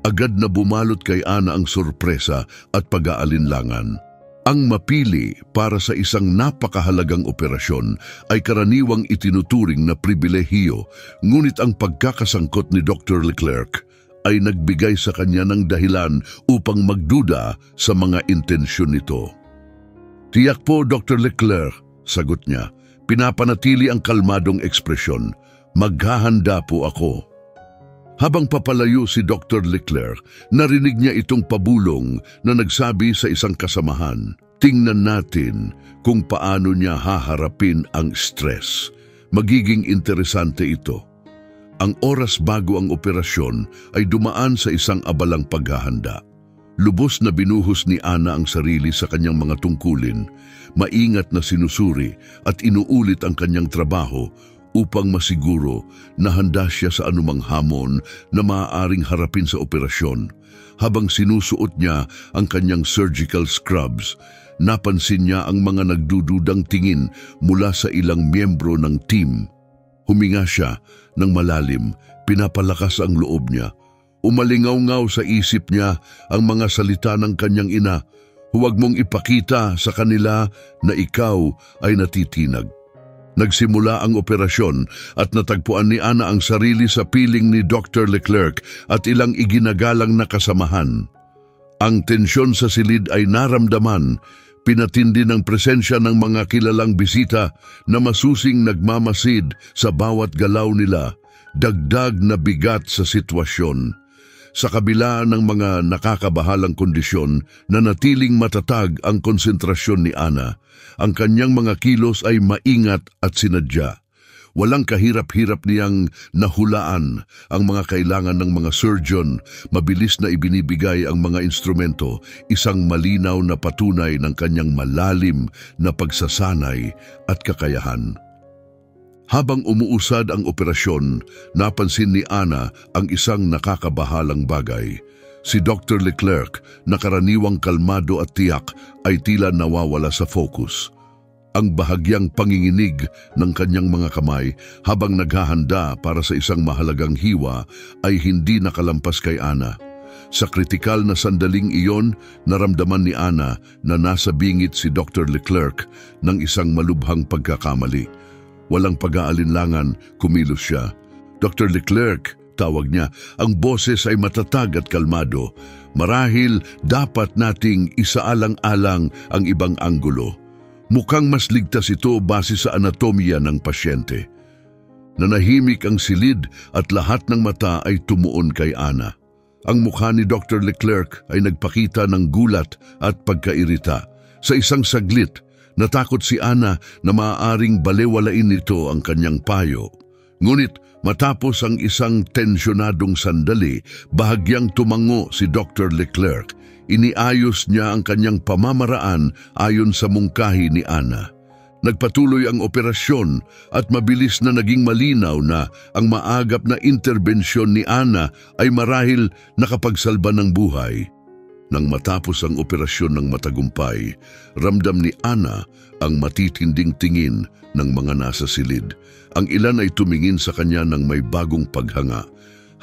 Speaker 1: Agad na bumalot kay Ana ang sorpresa at pag-aalinlangan. Ang mapili para sa isang napakahalagang operasyon ay karaniwang itinuturing na pribilehiyo, ngunit ang pagkakasangkot ni Dr. Leclerc ay nagbigay sa kanya ng dahilan upang magduda sa mga intensyon nito. "Tiyak po, Dr. Leclerc," sagot niya. Pinapanatili ang kalmadong ekspresyon. "Maghahanda po ako." Habang papalayo si Dr. Leclerc, narinig niya itong pabulong na nagsabi sa isang kasamahan, "Tingnan natin kung paano niya haharapin ang stress. Magiging interesante ito." Ang oras bago ang operasyon ay dumaan sa isang abalang paghahanda. Lubos na binuhos ni Ana ang sarili sa kanyang mga tungkulin, maingat na sinusuri at inuulit ang kanyang trabaho upang masiguro na handa siya sa anumang hamon na maaaring harapin sa operasyon. Habang sinusuot niya ang kanyang surgical scrubs, napansin niya ang mga nagdududang tingin mula sa ilang miyembro ng team. Huminga siya ng malalim, pinapalakas ang loob niya. Umalingaw-ngaw sa isip niya ang mga salita ng kanyang ina, "Huwag mong ipakita sa kanila na ikaw ay natitinag." Nagsimula ang operasyon at natagpuan ni Ana ang sarili sa piling ni Dr. Leclerc at ilang iginagalang na kasamahan. Ang tensyon sa silid ay naramdaman, pinatindi ng presensya ng mga kilalang bisita na masusing nagmamasid sa bawat galaw nila, dagdag na bigat sa sitwasyon. Sa kabila ng mga nakakabahalang kondisyon, nanatiling matatag ang konsentrasyon ni Ana. Ang kanyang mga kilos ay maingat at sinadya. Walang kahirap-hirap niyang nahulaan ang mga kailangan ng mga surgeon, mabilis na ibinibigay ang mga instrumento, isang malinaw na patunay ng kanyang malalim na pagsasanay at kakayahan. Habang umuusad ang operasyon, napansin ni Ana ang isang nakakabahalang bagay. Si Dr. Leclerc, na karaniwang kalmado at tiyak, ay tila nawawala sa focus. Ang bahagyang panginginig ng kanyang mga kamay habang naghahanda para sa isang mahalagang hiwa ay hindi nakalampas kay Ana. Sa kritikal na sandaling iyon, naramdaman ni Ana na nasa bingit si Dr. Leclerc ng isang malubhang pagkakamali. Walang pag-aalinlangan, kumilos siya. Dr. Leclerc, tawag niya, ang boses ay matatag at kalmado. Marahil dapat nating isaalang-alang ang ibang anggulo. Mukhang mas ligtas ito base sa anatomiya ng pasyente. Nanahimik ang silid at lahat ng mata ay tumuon kay Ana. Ang mukha ni Dr. Leclerc ay nagpakita ng gulat at pagkairita. Sa isang saglit, natakot si Ana na maaaring balewalain nito ang kanyang payo. Ngunit matapos ang isang tensyonadong sandali, bahagyang tumango si Dr. Leclerc. Iniayos niya ang kanyang pamamaraan ayon sa mungkahi ni Ana. Nagpatuloy ang operasyon at mabilis na naging malinaw na ang maagap na interbensyon ni Ana ay marahil nakapagsalba ng buhay. Nang matapos ang operasyon ng matagumpay, ramdam ni Ana ang matitinding tingin ng mga nasa silid. Ang ilan ay tumingin sa kanya ng may bagong paghanga,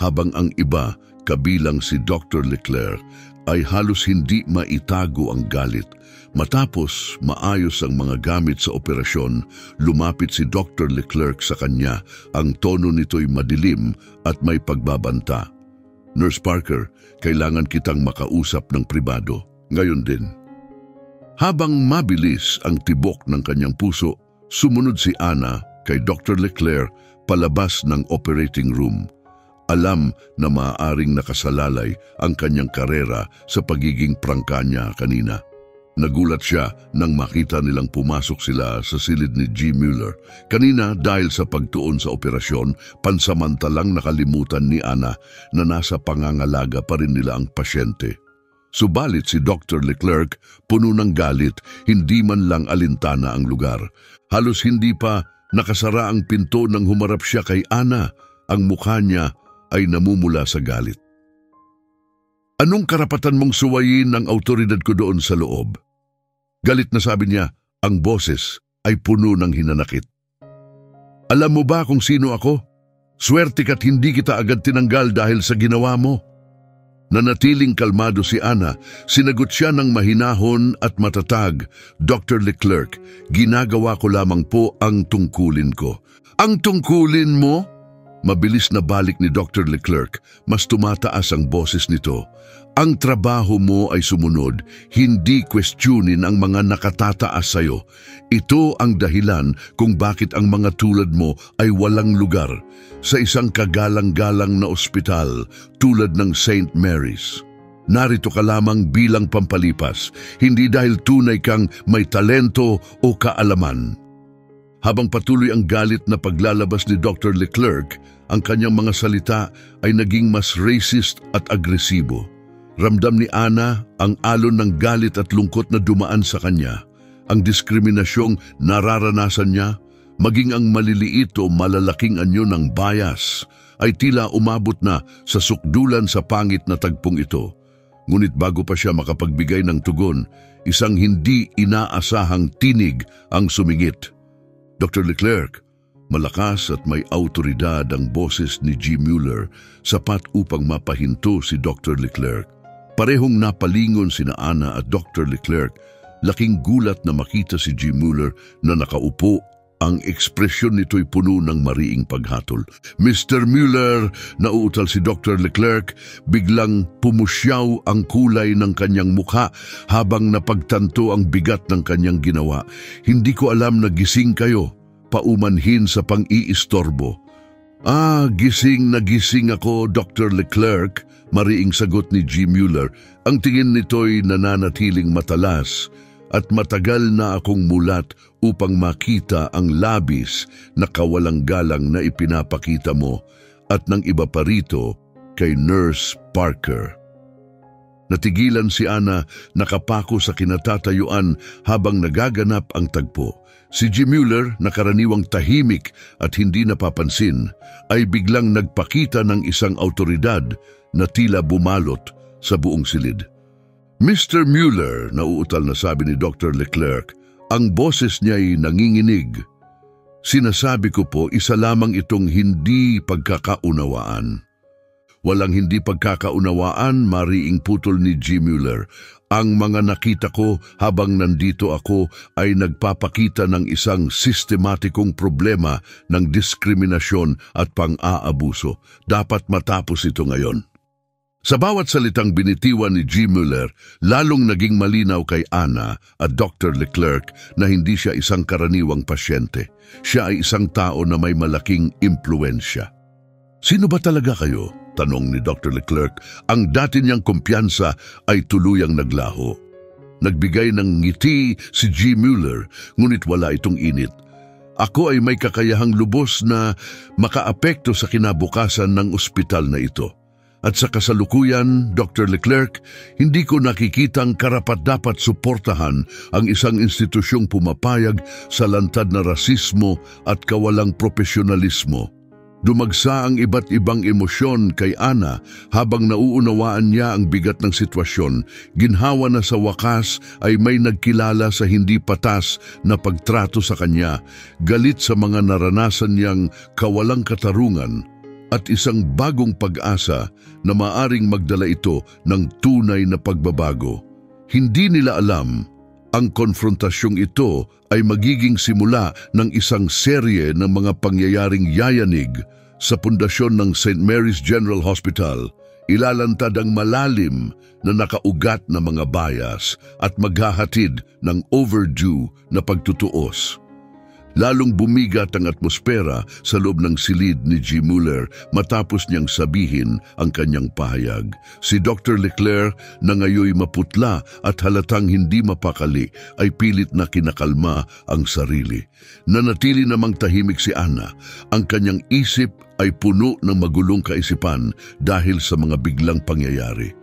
Speaker 1: habang ang iba, kabilang si Dr. Leclerc, ay halos hindi maitago ang galit. Matapos maayos ang mga gamit sa operasyon, lumapit si Dr. Leclerc sa kanya. Ang tono nito'y madilim at may pagbabanta. Nurse Parker, kailangan kitang makausap ng pribado. Ngayon din. Habang mabilis ang tibok ng kanyang puso, sumunod si Ana kay Dr. Leclerc palabas ng operating room. Alam na maaaring nakasalalay ang kanyang karera sa pagiging prangka niya kanina. Nagulat siya nang makita nilang pumasok sila sa silid ni G. Mueller. Kanina dahil sa pagtuon sa operasyon, pansamantalang nakalimutan ni Ana na nasa pangangalaga pa rin nila ang pasyente. Subalit si Dr. Leclerc, puno ng galit, hindi man lang alintana ang lugar. Halos hindi pa nakasara ang pinto nang humarap siya kay Ana. Ang mukha niya ay namumula sa galit. Anong karapatan mong suwayin ang autoridad ko doon sa loob? Galit na sabi niya, ang boses ay puno ng hinanakit. Alam mo ba kung sino ako? Swerte ka't hindi kita agad tinanggal dahil sa ginawa mo. Nanatiling kalmado si Ana, sinagot siya ng mahinahon at matatag, Dr. Leclerc, ginagawa ko lamang po ang tungkulin ko. Ang tungkulin mo? Mabilis na balik ni Dr. Leclerc, mas tumataas ang boses nito. Ang trabaho mo ay sumunod, hindi questionin ang mga nakatataas sa'yo. Ito ang dahilan kung bakit ang mga tulad mo ay walang lugar sa isang kagalang-galang na ospital tulad ng St. Mary's. Narito ka lamang bilang pampalipas, hindi dahil tunay kang may talento o kaalaman. Habang patuloy ang galit na paglalabas ni Dr. Leclerc, ang kanyang mga salita ay naging mas racist at agresibo. Ramdam ni Ana ang alon ng galit at lungkot na dumaan sa kanya. Ang diskriminasyong nararanasan niya, maging ang maliliit o malalaking anyo ng bias, ay tila umabot na sa sukdulan sa pangit na tagpong ito. Ngunit bago pa siya makapagbigay ng tugon, isang hindi inaasahang tinig ang sumingit. Dr. Leclerc, malakas at may autoridad ang boses ni G. Mueller, sapat upang mapahinto si Dr. Leclerc. Parehong napalingon sina Ana at Dr. Leclerc, laking gulat na makita si G. Mueller na nakaupo Ang ekspresyon nito'y puno ng mariing paghatol. Mr. Mueller, nauutal si Dr. Leclerc, biglang pumusyaw ang kulay ng kanyang mukha habang napagtanto ang bigat ng kanyang ginawa. Hindi ko alam na gising kayo, paumanhin sa pang-iistorbo. Gising na gising ako, Dr. Leclerc, mariing sagot ni G. Mueller. Ang tingin nito'y nananatiling matalas at matagal na akong mulat upang makita ang labis na kawalang galang na ipinapakita mo at ng iba pa rito kay Nurse Parker. Natigilan si Ana, nakapako sa kinatatayuan habang nagaganap ang tagpo. Si G. Mueller, na karaniwang tahimik at hindi napapansin, ay biglang nagpakita ng isang awtoridad na tila bumalot sa buong silid. Mr. Mueller, nauutal na sabi ni Dr. Leclerc, ang boses niya'y nanginginig. Sinasabi ko po, isa lamang itong hindi pagkakaunawaan. Walang hindi pagkakaunawaan, mariing putol ni G. Mueller. Ang mga nakita ko habang nandito ako ay nagpapakita ng isang sistematikong problema ng diskriminasyon at pang-aabuso. Dapat matapos ito ngayon. Sa bawat salitang binitiwan ni G. Mueller, lalong naging malinaw kay Ana at Dr. Leclerc na hindi siya isang karaniwang pasyente. Siya ay isang tao na may malaking impluensya. Sino ba talaga kayo? Tanong ni Dr. Leclerc. Ang dati niyang kumpiyansa ay tuluyang naglaho. Nagbigay ng ngiti si G. Mueller, ngunit wala itong init. Ako ay may kakayahang lubos na makaapekto sa kinabukasan ng ospital na ito. At sa kasalukuyan, Dr. Leclerc, hindi ko nakikitang karapat-dapat suportahan ang isang institusyong pumapayag sa lantad na rasismo at kawalang profesionalismo. Dumagsa ang iba't ibang emosyon kay Ana habang nauunawaan niya ang bigat ng sitwasyon. Ginhawa na sa wakas ay may nagkilala sa hindi patas na pagtrato sa kanya, galit sa mga naranasan niyang kawalang katarungan, at isang bagong pag-asa na maaring magdala ito ng tunay na pagbabago. Hindi nila alam, ang konfrontasyong ito ay magiging simula ng isang serye ng mga pangyayaring yayanig sa pundasyon ng St. Mary's General Hospital. Ilalantad ang malalim na nakaugat na mga bias at maghahatid ng overdue na pagtutuos. Lalong bumigat ang atmosfera sa loob ng silid ni G. Mueller matapos niyang sabihin ang kanyang pahayag. Si Dr. Leclerc, na ngayoy maputla at halatang hindi mapakali, ay pilit na kinakalma ang sarili. Nanatili namang tahimik si Ana. Ang kanyang isip ay puno ng magulong kaisipan dahil sa mga biglang pangyayari.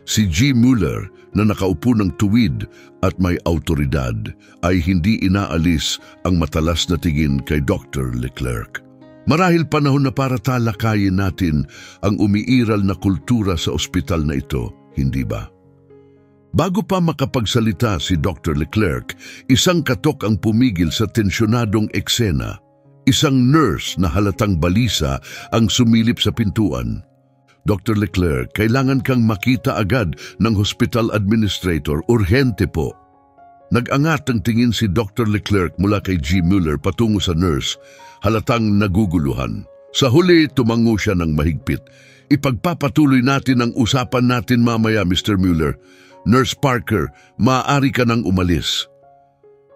Speaker 1: Si G. Mueller, na nakaupo ng tuwid at may awtoridad, ay hindi inaalis ang matalas na tingin kay Dr. Leclerc. Marahil panahon na para talakayin natin ang umiiral na kultura sa ospital na ito, hindi ba? Bago pa makapagsalita si Dr. Leclerc, isang katok ang pumigil sa tensyonadong eksena. Isang nurse na halatang balisa ang sumilip sa pintuan. Dr. Leclerc, kailangan kang makita agad ng hospital administrator. Urhente po. Nag-angat ang tingin si Dr. Leclerc mula kay G. Mueller patungo sa nurse, halatang naguguluhan. Sa huli, tumango siya ng mahigpit. Ipagpapatuloy natin ang usapan natin mamaya, Mr. Mueller. Nurse Parker, maaari ka nang umalis.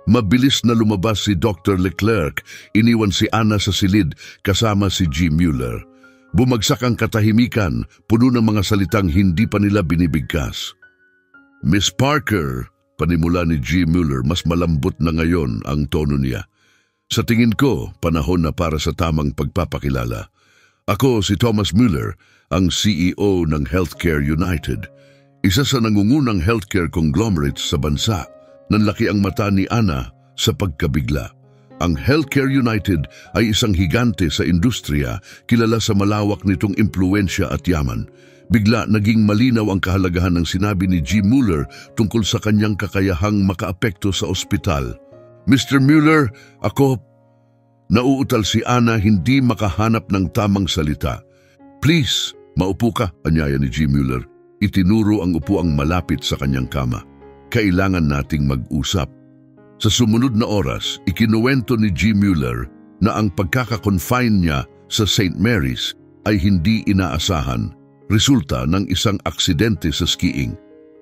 Speaker 1: Mabilis na lumabas si Dr. Leclerc, iniwan si Ana sa silid kasama si G. Mueller. Bumagsak ang katahimikan, puno ng mga salitang hindi pa nila binibigkas. Miss Parker, panimula ni G. Mueller, mas malambot na ngayon ang tono niya. Sa tingin ko, panahon na para sa tamang pagpapakilala. Ako si Thomas Mueller, ang CEO ng Healthcare United. Isa sa nangungunang healthcare conglomerates sa bansa. Nanlaki ang mata ni Ana sa pagkabigla. Ang Healthcare United ay isang higante sa industriya, kilala sa malawak nitong impluensya at yaman. Bigla naging malinaw ang kahalagahan ng sinabi ni G. Mueller tungkol sa kanyang kakayahang makaapekto sa ospital. Mr. Mueller, ako... Nauutal si Ana, hindi makahanap ng tamang salita. Please, maupo ka, anyaya ni G. Mueller. Itinuro ang upuang malapit sa kanyang kama. Kailangan nating mag-usap. Sa sumunod na oras, ikinuwento ni G. Mueller na ang pagkakakonfine niya sa St. Mary's ay hindi inaasahan, resulta ng isang aksidente sa skiing.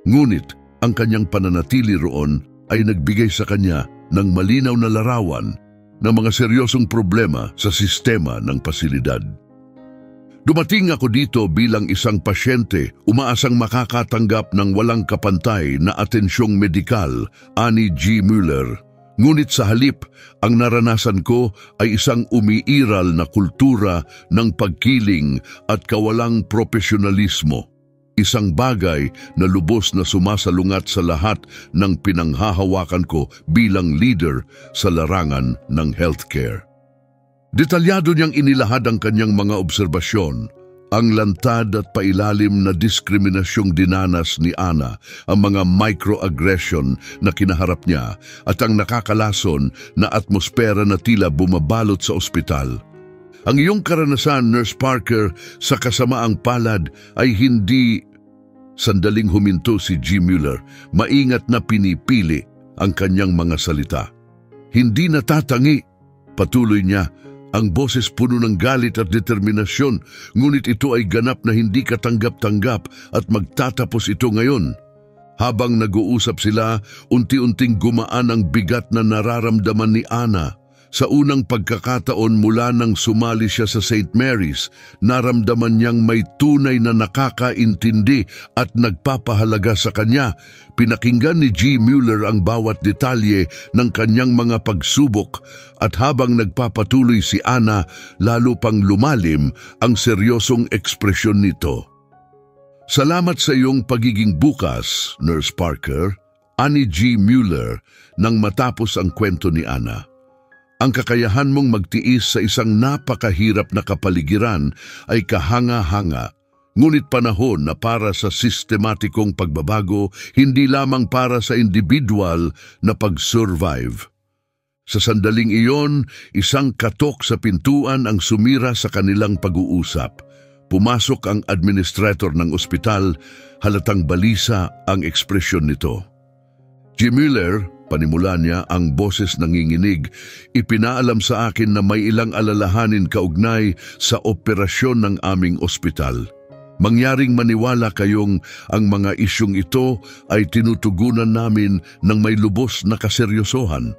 Speaker 1: Ngunit ang kanyang pananatili roon ay nagbigay sa kanya ng malinaw na larawan ng mga seryosong problema sa sistema ng pasilidad. Dumating ako dito bilang isang pasyente, umaasang makakatanggap ng walang kapantay na atensyong medikal, ani G. Mueller. Ngunit sa halip, ang naranasan ko ay isang umiiral na kultura ng pagkiling at kawalang profesionalismo. Isang bagay na lubos na sumasalungat sa lahat ng pinanghahawakan ko bilang leader sa larangan ng healthcare. Detalyado niyang inilahad ang kanyang mga obserbasyon, ang lantad at pailalim na diskriminasyong dinanas ni Ana, ang mga microaggression na kinaharap niya at ang nakakalason na atmosfera na tila bumabalot sa ospital. Ang iyong karanasan, Nurse Parker, sa kasamaang palad ay hindi... Sandaling huminto si G. Mueller, maingat na pinipili ang kanyang mga salita. Hindi natatangi, patuloy niya, ang boses puno ng galit at determinasyon, ngunit ito ay ganap na hindi katanggap-tanggap at magtatapos ito ngayon. Habang nag-uusap sila, unti-unting gumaan ang bigat na nararamdaman ni Ana. Sa unang pagkakataon mula nang sumali siya sa St. Mary's, naramdaman niyang may tunay na nakakaintindi at nagpapahalaga sa kanya. Pinakinggan ni G. Mueller ang bawat detalye ng kanyang mga pagsubok at habang nagpapatuloy si Ana, lalo pang lumalim ang seryosong ekspresyon nito. Salamat sa iyong pagiging bukas, Nurse Parker, ani G. Mueller nang matapos ang kwento ni Ana. Ang kakayahan mong magtiis sa isang napakahirap na kapaligiran ay kahanga-hanga, ngunit panahon na para sa sistematikong pagbabago, hindi lamang para sa individual na pag-survive. Sa sandaling iyon, isang katok sa pintuan ang sumira sa kanilang pag-uusap. Pumasok ang administrator ng ospital, halatang balisa ang ekspresyon nito. G. Mueller, panimula niya, ang boses nanginginig, ipinaalam sa akin na may ilang alalahanin kaugnay sa operasyon ng aming ospital. Mangyaring maniwala kayong ang mga isyong ito ay tinutugunan namin ng may lubos na kaseryosohan.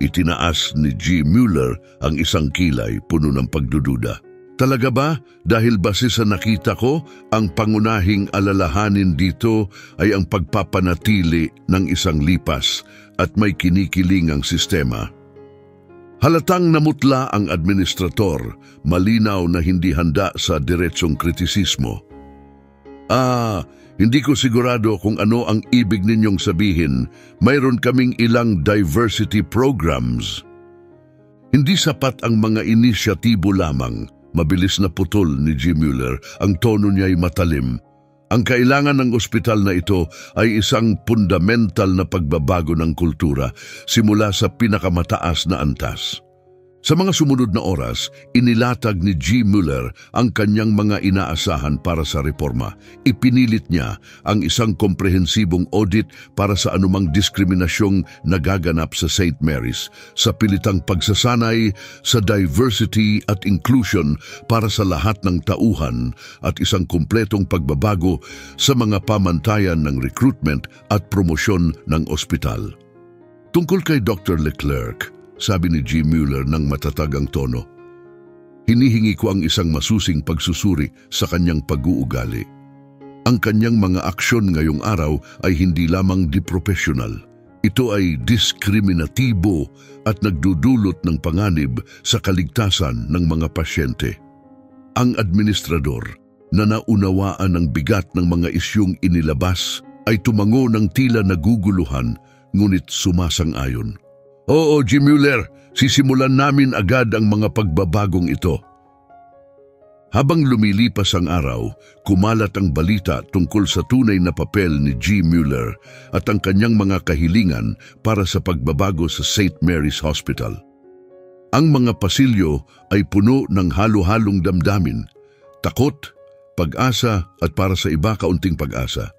Speaker 1: Itinaas ni G. Mueller ang isang kilay puno ng pagdududa. Talaga ba? Dahil base sa nakita ko, ang pangunahing alalahanin dito ay ang pagpapanatili ng isang lipas at may kinikilingang sistema. Halatang namutla ang administrator, malinaw na hindi handa sa diretsong kritisismo. Hindi ko sigurado kung ano ang ibig ninyong sabihin. Mayroon kaming ilang diversity programs. Hindi sapat ang mga inisyatibo lamang. Mabilis na putol ni G. Mueller, ang tono niya ay matalim. Ang kailangan ng ospital na ito ay isang fundamental na pagbabago ng kultura simula sa pinakamataas na antas. Sa mga sumunod na oras, inilatag ni G. Mueller ang kanyang mga inaasahan para sa reforma. Ipinilit niya ang isang komprehensibong audit para sa anumang diskriminasyong nagaganap sa St. Mary's, sa pilitang pagsasanay sa diversity at inclusion para sa lahat ng tauhan at isang kumpletong pagbabago sa mga pamantayan ng recruitment at promosyon ng ospital. Tungkol kay Dr. Leclerc, sabi ni G. Mueller ng matatag ang tono, hinihingi ko ang isang masusing pagsusuri sa kanyang pag-uugali. Ang kanyang mga aksyon ngayong araw ay hindi lamang di-professional. Ito ay diskriminatibo at nagdudulot ng panganib sa kaligtasan ng mga pasyente. Ang administrador na naunawaan ang bigat ng mga isyung inilabas ay tumango ng tila naguguluhan ngunit sumasang-ayon. Oo, G. Mueller, sisimulan namin agad ang mga pagbabagong ito. Habang lumilipas ang araw, kumalat ang balita tungkol sa tunay na papel ni G. Mueller at ang kanyang mga kahilingan para sa pagbabago sa St. Mary's Hospital. Ang mga pasilyo ay puno ng halo-halong damdamin, takot, pag-asa at para sa iba kaunting pag-asa.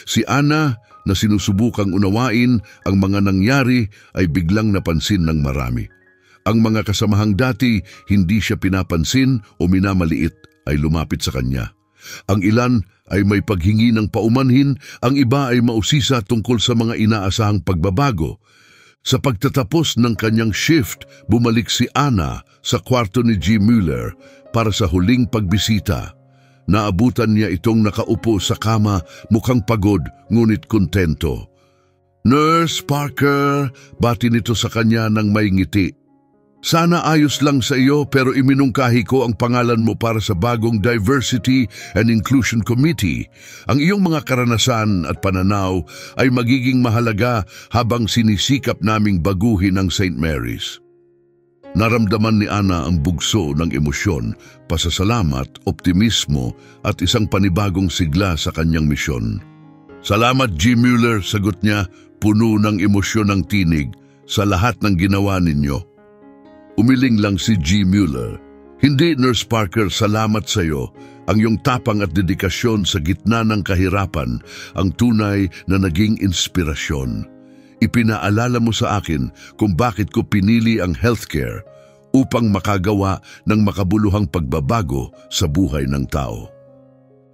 Speaker 1: Si Ana, na sinusubukang unawain ang mga nangyari, ay biglang napansin ng marami. Ang mga kasamahang dati hindi siya pinapansin o minamaliit ay lumapit sa kanya. Ang ilan ay may paghingi ng paumanhin, ang iba ay mausisa tungkol sa mga inaasahang pagbabago. Sa pagtatapos ng kanyang shift, bumalik si Ana sa kwarto ni G. Mueller para sa huling pagbisita. Naabutan niya itong nakaupo sa kama, mukhang pagod ngunit kontento. "Nurse Parker," bati nito sa kanya ng may ngiti. "Sana ayos lang sa iyo pero iminungkahi ko ang pangalan mo para sa bagong Diversity and Inclusion Committee. Ang iyong mga karanasan at pananaw ay magiging mahalaga habang sinisikap naming baguhin ang St. Mary's." Naramdaman ni Ana ang bugso ng emosyon, pasasalamat, optimismo at isang panibagong sigla sa kanyang misyon. "Salamat, G. Mueller," sagot niya, puno ng emosyon ng tinig, "sa lahat ng ginawa ninyo." Umiling lang si G. Mueller. "Hindi, Nurse Parker, salamat sa iyo. Ang iyong tapang at dedikasyon sa gitna ng kahirapan ang tunay na naging inspirasyon. Ipinaalala mo sa akin kung bakit ko pinili ang healthcare upang makagawa ng makabuluhang pagbabago sa buhay ng tao."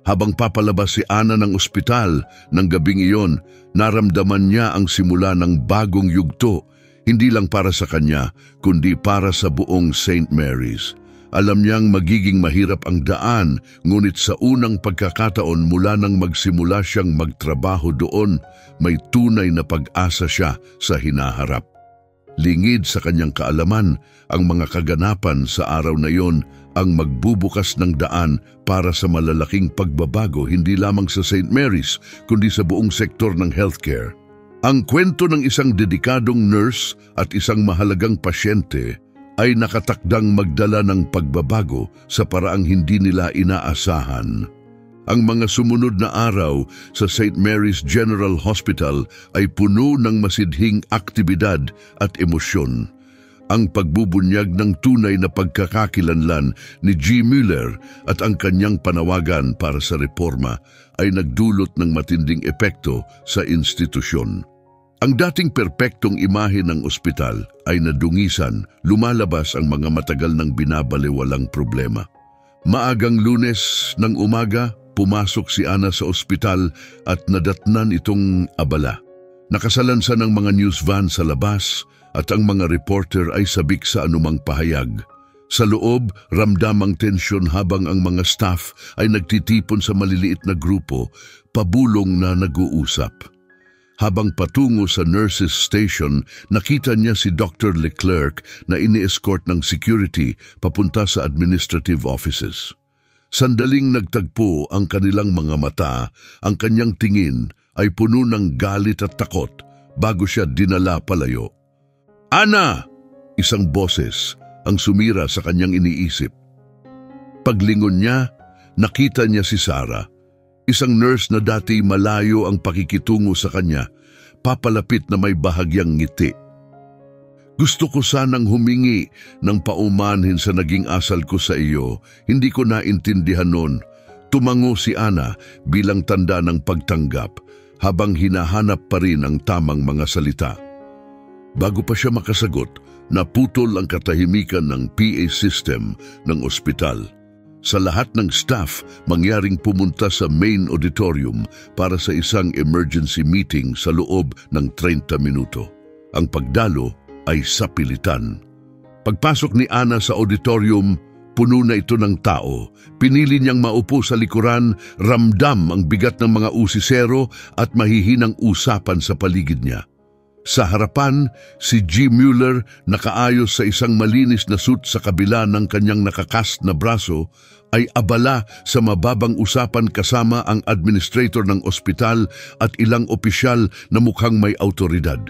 Speaker 1: Habang papalabas si Ana ng ospital ng gabing iyon, naramdaman niya ang simula ng bagong yugto, hindi lang para sa kanya, kundi para sa buong St. Mary's. Alam niyang magiging mahirap ang daan, ngunit sa unang pagkakataon mula nang magsimula siyang magtrabaho doon, may tunay na pag-asa siya sa hinaharap. Lingid sa kanyang kaalaman, ang mga kaganapan sa araw na iyon ang magbubukas ng daan para sa malalaking pagbabago hindi lamang sa St. Mary's, kundi sa buong sektor ng healthcare. Ang kwento ng isang dedikadong nurse at isang mahalagang pasyente ay nakatakdang magdala ng pagbabago sa paraang hindi nila inaasahan. Ang mga sumunod na araw sa St. Mary's General Hospital ay puno ng masidhing aktibidad at emosyon. Ang pagbubunyag ng tunay na pagkakakilanlan ni G. Mueller at ang kanyang panawagan para sa reforma ay nagdulot ng matinding epekto sa institusyon. Ang dating perpektong imahe ng ospital ay nadungisan, lumalabas ang mga matagal nang binabaliwalang problema. Maagang Lunes ng umaga, pumasok si Ana sa ospital at nadatnan itong abala. Nakasalansa ng mga news van sa labas at ang mga reporter ay sabik sa anumang pahayag. Sa loob, ramdam ang tensyon habang ang mga staff ay nagtitipon sa maliliit na grupo, pabulong na nag-uusap. Habang patungo sa nurses station, nakita niya si Dr. Leclerc na ini-escort ng security papunta sa administrative offices. Sandaling nagtagpo ang kanilang mga mata, ang kanyang tingin ay puno ng galit at takot bago siya dinala palayo. "Ana!" Isang boses ang sumira sa kanyang iniisip. Paglingon niya, nakita niya si Sarah. Isang nurse na dati malayo ang pakikitungo sa kanya, papalapit na may bahagyang ngiti. "Gusto ko sanang humingi ng paumanhin sa naging asal ko sa iyo. Hindi ko naintindihan noon." Tumango si Ana bilang tanda ng pagtanggap habang hinahanap pa rin ang tamang mga salita. Bago pa siya makasagot, naputol ang katahimikan ng PA system ng ospital. Sa lahat ng staff, mangyaring pumunta sa main auditorium para sa isang emergency meeting sa loob ng 30 minuto. Ang pagdalo ay sapilitan. Pagpasok ni Ana sa auditorium, puno na ito ng tao. Pinili niyang maupo sa likuran, ramdam ang bigat ng mga usisero at mahihinang usapan sa paligid niya. Sa harapan, si G. Mueller nakaayos sa isang malinis na suit sa kabila ng kanyang nakakast na braso ay abala sa mababang usapan kasama ang administrator ng ospital at ilang opisyal na mukhang may autoridad.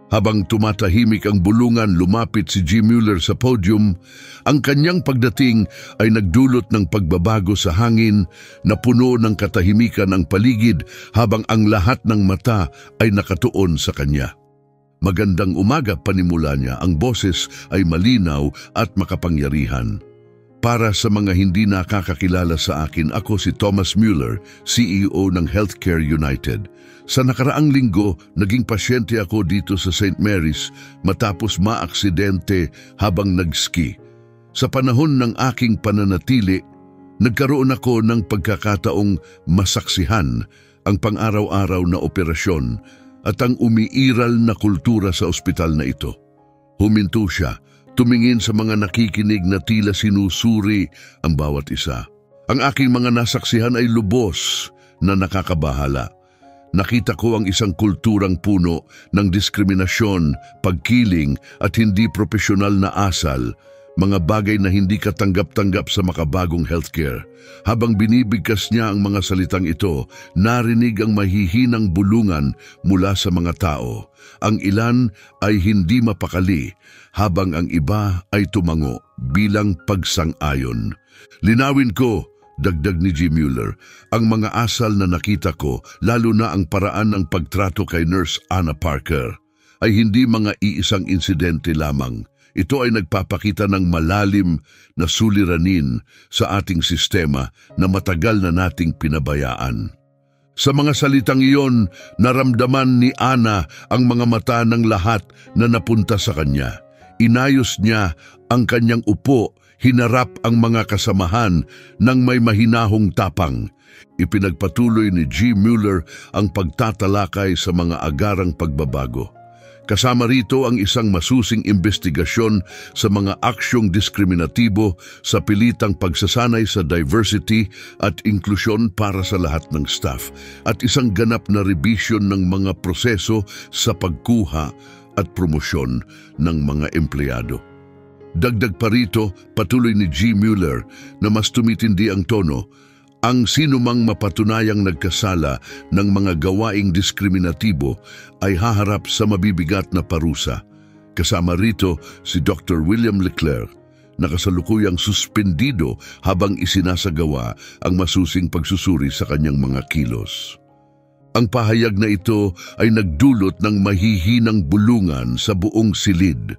Speaker 1: Habang tumatahimik ang bulungan, lumapit si G. Mueller sa podium. Ang kanyang pagdating ay nagdulot ng pagbabago sa hangin na puno ng katahimikan ang paligid habang ang lahat ng mata ay nakatuon sa kanya. "Magandang umaga," panimula niya. Ang boses ay malinaw at makapangyarihan. Para sa mga hindi nakakakilala sa akin, ako si Thomas Mueller, CEO ng Healthcare United. Sa nakaraang linggo, naging pasyente ako dito sa St. Mary's matapos maaksidente habang nag-ski. Sa panahon ng aking pananatili, nagkaroon ako ng pagkakataong masaksihan ang pang-araw-araw na operasyon at ang umiiral na kultura sa ospital na ito. Huminto siya, tumingin sa mga nakikinig na tila sinusuri ang bawat isa. Ang aking mga nasaksihan ay lubos na nakakabahala. Nakita ko ang isang kulturang puno ng diskriminasyon, pagkiling at hindi propesyonal na asal, mga bagay na hindi katanggap-tanggap sa makabagong healthcare. Habang binibigkas niya ang mga salitang ito, narinig ang mahihinang bulungan mula sa mga tao. Ang ilan ay hindi mapakali, habang ang iba ay tumango bilang pagsang-ayon. Linawin ko, dagdag ni G. Mueller, ang mga asal na nakita ko, lalo na ang paraan ng pagtrato kay Nurse Anna Parker, ay hindi mga iisang insidente lamang. Ito ay nagpapakita ng malalim na suliranin sa ating sistema na matagal na nating pinabayaan. Sa mga salitang iyon, naramdaman ni Anna ang mga mata ng lahat na napunta sa kanya. Inayos niya ang kanyang upo, hinarap ang mga kasamahan ng may mahinahong tapang. Ipinagpatuloy ni G. Mueller ang pagtatalakay sa mga agarang pagbabago. Kasama rito ang isang masusing investigasyon sa mga aksyong diskriminatibo sa pilitang pagsasanay sa diversity at inklusyon para sa lahat ng staff at isang ganap na revision ng mga proseso sa pagkuha at promosyon ng mga empleyado. Dagdag pa rito, patuloy ni G. Mueller na mas tumitindi ang tono, ang sinumang mapatunayang nagkasala ng mga gawaing diskriminatibo ay haharap sa mabibigat na parusa. Kasama rito si Dr. William Leclerc, na kasalukuyang suspendido habang isinasagawa ang masusing pagsusuri sa kanyang mga kilos. Ang pahayag na ito ay nagdulot ng mahihinang bulungan sa buong silid.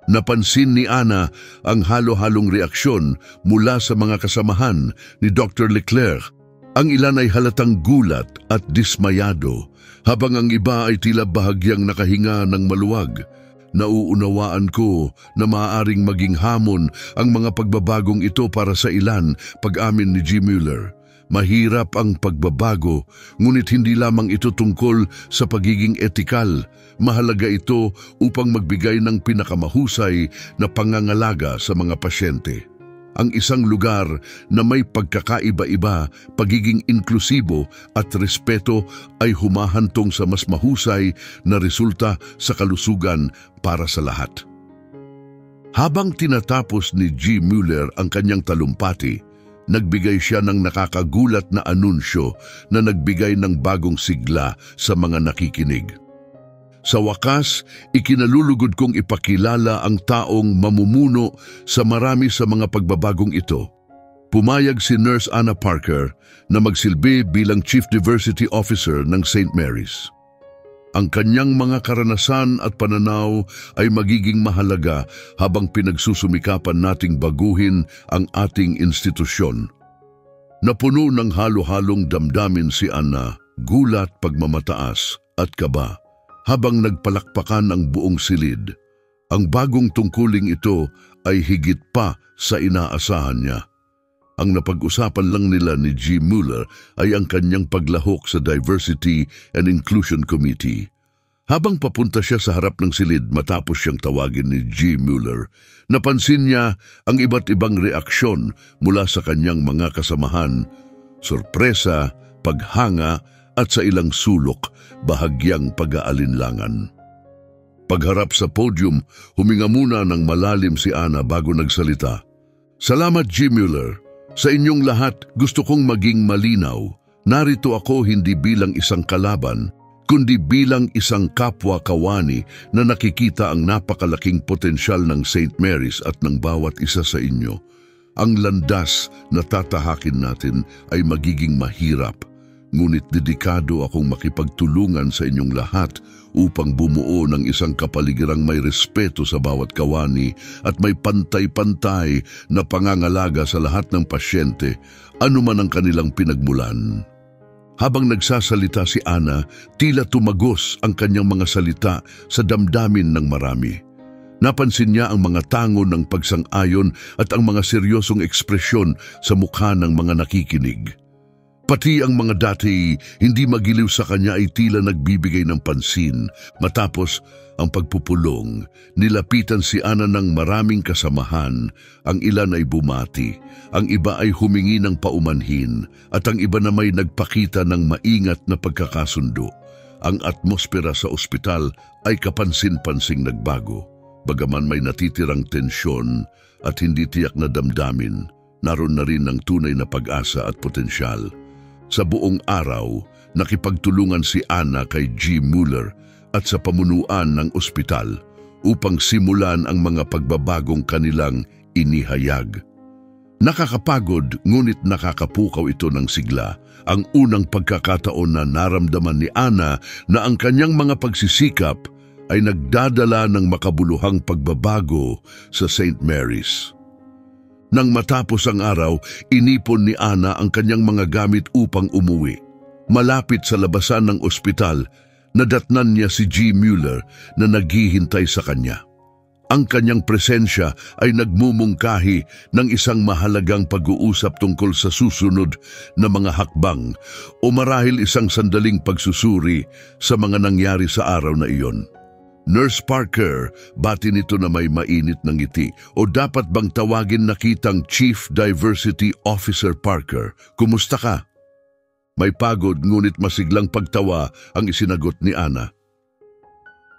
Speaker 1: Napansin ni Anna ang halo-halong reaksyon mula sa mga kasamahan ni Dr. Leclerc. Ang ilan ay halatang gulat at dismayado, habang ang iba ay tila bahagyang nakahinga ng maluwag. Nauunawaan ko na maaaring maging hamon ang mga pagbabagong ito para sa ilan, pag-amin ni G. Mueller. Mahirap ang pagbabago, ngunit hindi lamang ito tungkol sa pagiging etikal. Mahalaga ito upang magbigay ng pinakamahusay na pangangalaga sa mga pasyente. Ang isang lugar na may pagkakaiba-iba, pagiging inklusibo at respeto ay humahantong sa mas mahusay na resulta sa kalusugan para sa lahat. Habang tinatapos ni G. Mueller ang kanyang talumpati, nagbigay siya ng nakakagulat na anunsyo na nagbigay ng bagong sigla sa mga nakikinig. Sa wakas, ikinalulugod kong ipakilala ang taong mamumuno sa marami sa mga pagbabagong ito. Pumayag si Nurse Anna Parker na magsilbi bilang Chief Diversity Officer ng St. Mary's. Ang kanyang mga karanasan at pananaw ay magiging mahalaga habang pinagsusumikapan nating baguhin ang ating institusyon. Napuno ng halo-halong damdamin si Anna, gulat, pagmamataas at kaba. Habang nagpalakpakan ang buong silid, ang bagong tungkuling ito ay higit pa sa inaasahan niya. Ang napag-usapan lang nila ni G. Mueller ay ang kanyang paglahok sa Diversity and Inclusion Committee. Habang papunta siya sa harap ng silid matapos siyang tawagin ni G. Mueller, napansin niya ang iba't ibang reaksyon mula sa kanyang mga kasamahan, sorpresa, paghanga at sa ilang sulok, bahagyang pag-aalinlangan. Pagharap sa podium, huminga muna ng malalim si Anna bago nagsalita. Salamat G. Mueller. Sa inyong lahat, gusto kong maging malinaw. Narito ako hindi bilang isang kalaban, kundi bilang isang kapwa-kawani na nakikita ang napakalaking potensyal ng St. Mary's at ng bawat isa sa inyo. Ang landas na tatahakin natin ay magiging mahirap, Ngunit dedikado akong makipagtulungan sa inyong lahat upang bumuo ng isang kapaligirang may respeto sa bawat kawani at may pantay-pantay na pangangalaga sa lahat ng pasyente, anuman ang kanilang pinagmulan. Habang nagsasalita si Ana, tila tumagos ang kanyang mga salita sa damdamin ng marami. Napansin niya ang mga tango ng pagsang-ayon at ang mga seryosong ekspresyon sa mukha ng mga nakikinig. Pati ang mga dati hindi magiliw sa kanya ay tila nagbibigay ng pansin. Matapos ang pagpupulong, nilapitan si Ana ng maraming kasamahan. Ang ilan ay bumati, ang iba ay humingi ng paumanhin, at ang iba na may nagpakita ng maingat na pagkakasundo. Ang atmosfera sa ospital ay kapansin-pansing nagbago. Bagaman may natitirang tensyon at hindi tiyak na damdamin, naroon na rin ang tunay na pag-asa at potensyal. Sa buong araw, nakipagtulungan si Ana kay G. Mueller at sa pamunuan ng ospital upang simulan ang mga pagbabagong kanilang inihayag. Nakakapagod ngunit nakakapukaw ito ng sigla. Ang unang pagkakataon na naramdaman ni Ana na ang kanyang mga pagsisikap ay nagdadala ng makabuluhang pagbabago sa St. Mary's. Nang matapos ang araw, inipon ni Ana ang kanyang mga gamit upang umuwi. Malapit sa labasan ng ospital, nadatnan niya si G. Mueller na naghihintay sa kanya. Ang kanyang presensya ay nagmumungkahi ng isang mahalagang pag-uusap tungkol sa susunod na mga hakbang o marahil isang sandaling pagsusuri sa mga nangyari sa araw na iyon. Nurse Parker, bati nito na may mainit ng ngiti. O dapat bang tawagin na kitang Chief Diversity Officer Parker? Kumusta ka? May pagod ngunit masiglang pagtawa ang isinagot ni Ana.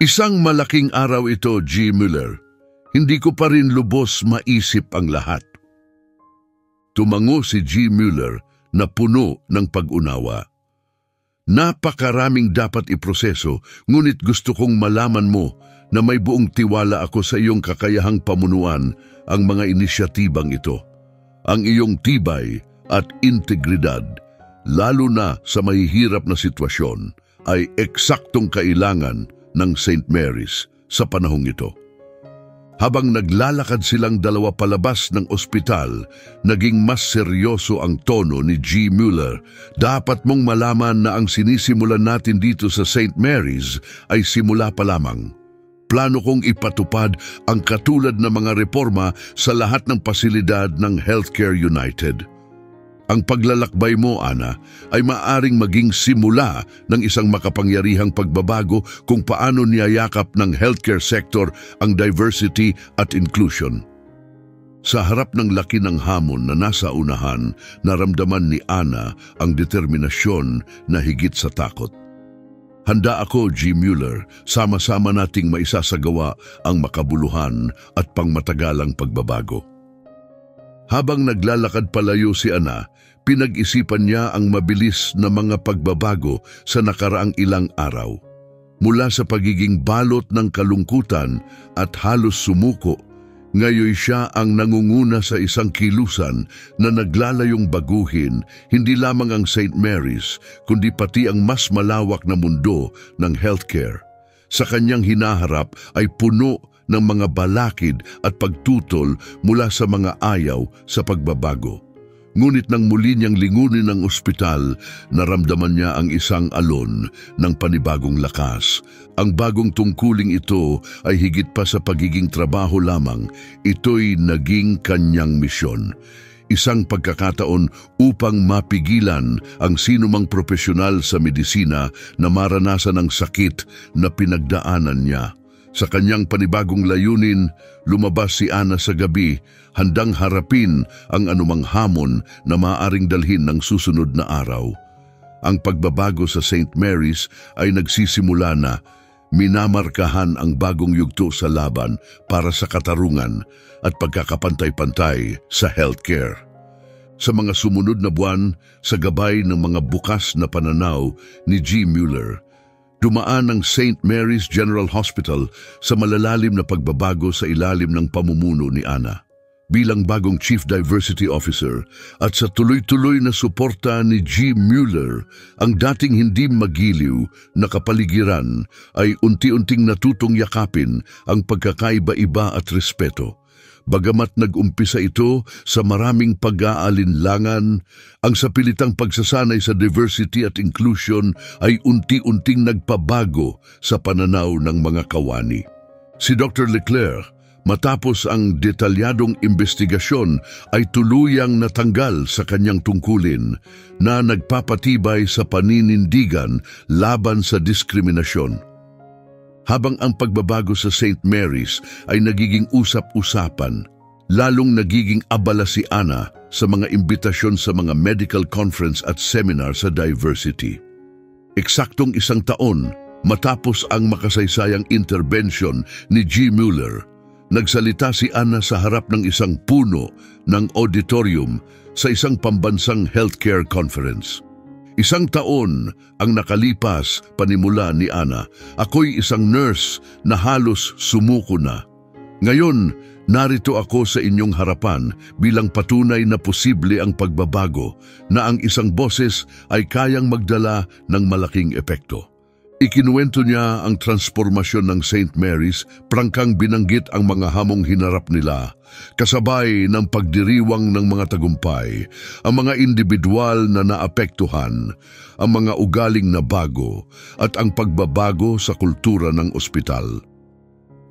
Speaker 1: Isang malaking araw ito, G. Mueller. Hindi ko pa rin lubos maisip ang lahat. Tumango si G. Mueller na puno ng pag-unawa. Napakaraming dapat iproseso, ngunit gusto kong malaman mo na may buong tiwala ako sa iyong kakayahang pamunuan ang mga inisyatibang ito. Ang iyong tibay at integridad, lalo na sa mahihirap na sitwasyon, ay eksaktong kailangan ng St. Mary's sa panahong ito. Habang naglalakad silang dalawa palabas ng ospital, naging mas seryoso ang tono ni G. Mueller. Dapat mong malaman na ang sinisimulan natin dito sa St. Mary's ay simula pa lamang. Plano kong ipatupad ang katulad na mga reforma sa lahat ng pasilidad ng Healthcare United. Ang paglalakbay mo, Ana, ay maaring maging simula ng isang makapangyarihang pagbabago kung paano niyayakap ng healthcare sector ang diversity at inclusion. Sa harap ng laki ng hamon na nasa unahan, naramdaman ni Ana ang determinasyon na higit sa takot. Handa ako, G. Mueller, sama-sama nating maisasagawa ang makabuluhan at pangmatagalang pagbabago. Habang naglalakad palayo si Ana, pinag-isipan niya ang mabilis na mga pagbabago sa nakaraang ilang araw. Mula sa pagiging balot ng kalungkutan at halos sumuko, ngayon siya ang nangunguna sa isang kilusan na naglalayong baguhin hindi lamang ang St. Mary's, kundi pati ang mas malawak na mundo ng healthcare. Sa kanyang hinaharap ay puno ng mga balakid at pagtutol mula sa mga ayaw sa pagbabago. Ngunit nang muli niyang lingunin ang ospital, naramdaman niya ang isang alon ng panibagong lakas. Ang bagong tungkuling ito ay higit pa sa pagiging trabaho lamang. Ito'y naging kanyang misyon. Isang pagkakataon upang mapigilan ang sinumang profesional sa medisina na maranasan ang sakit na pinagdaanan niya. Sa kanyang panibagong layunin, lumabas si Ana sa gabi, handang harapin ang anumang hamon na maaaring dalhin ng susunod na araw. Ang pagbabago sa St. Mary's ay nagsisimula na. Minamarkahan ang bagong yugto sa laban para sa katarungan at pagkakapantay-pantay sa healthcare. Sa mga sumunod na buwan, sa gabay ng mga bukas na pananaw ni G. Mueller, dumaan ang St. Mary's General Hospital sa malalalim na pagbabago sa ilalim ng pamumuno ni Ana. bilang bagong Chief Diversity Officer at sa tuloy-tuloy na suporta ni G. Mueller, ang dating hindi magiliw na kapaligiran ay unti-unting natutong yakapin ang pagkakaiba-iba at respeto. Bagamat nag-umpisa ito sa maraming pag-aalinlangan, ang sapilitang pagsasanay sa diversity at inclusion ay unti-unting nagpabago sa pananaw ng mga kawani. Si Dr. Leclerc, matapos ang detalyadong investigasyon, ay tuluyang natanggal sa kanyang tungkulin na nagpapatibay sa paninindigan laban sa diskriminasyon. Habang ang pagbabago sa St. Mary's ay nagiging usap-usapan, lalong nagiging abala si Ana sa mga imbitasyon sa mga medical conference at seminar sa diversity. Eksaktong 1 taon matapos ang makasaysayang intervention ni G. Mueller, nagsalita si Ana sa harap ng isang puno ng auditorium sa isang pambansang healthcare conference. 1 taon ang nakalipas panimula ni Ana. Ako'y isang nurse na halos sumuko na. Ngayon, narito ako sa inyong harapan bilang patunay na posible ang pagbabago, na ang isang boses ay kayang magdala ng malaking epekto. Ikinuwento niya ang transformasyon ng St. Mary's, prangkang binanggit ang mga hamong hinarap nila, kasabay ng pagdiriwang ng mga tagumpay, ang mga individual na naapektuhan, ang mga ugaling na bago, at ang pagbabago sa kultura ng ospital.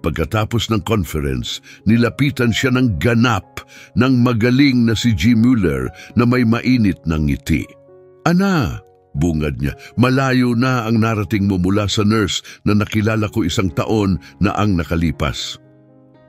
Speaker 1: Pagkatapos ng conference, nilapitan siya ng ganap ng magaling na si G. Mueller na may mainit ng ngiti. "Ana," bungad niya, "malayo na ang narating mo mula sa nurse na nakilala ko 1 taon na ang nakalipas."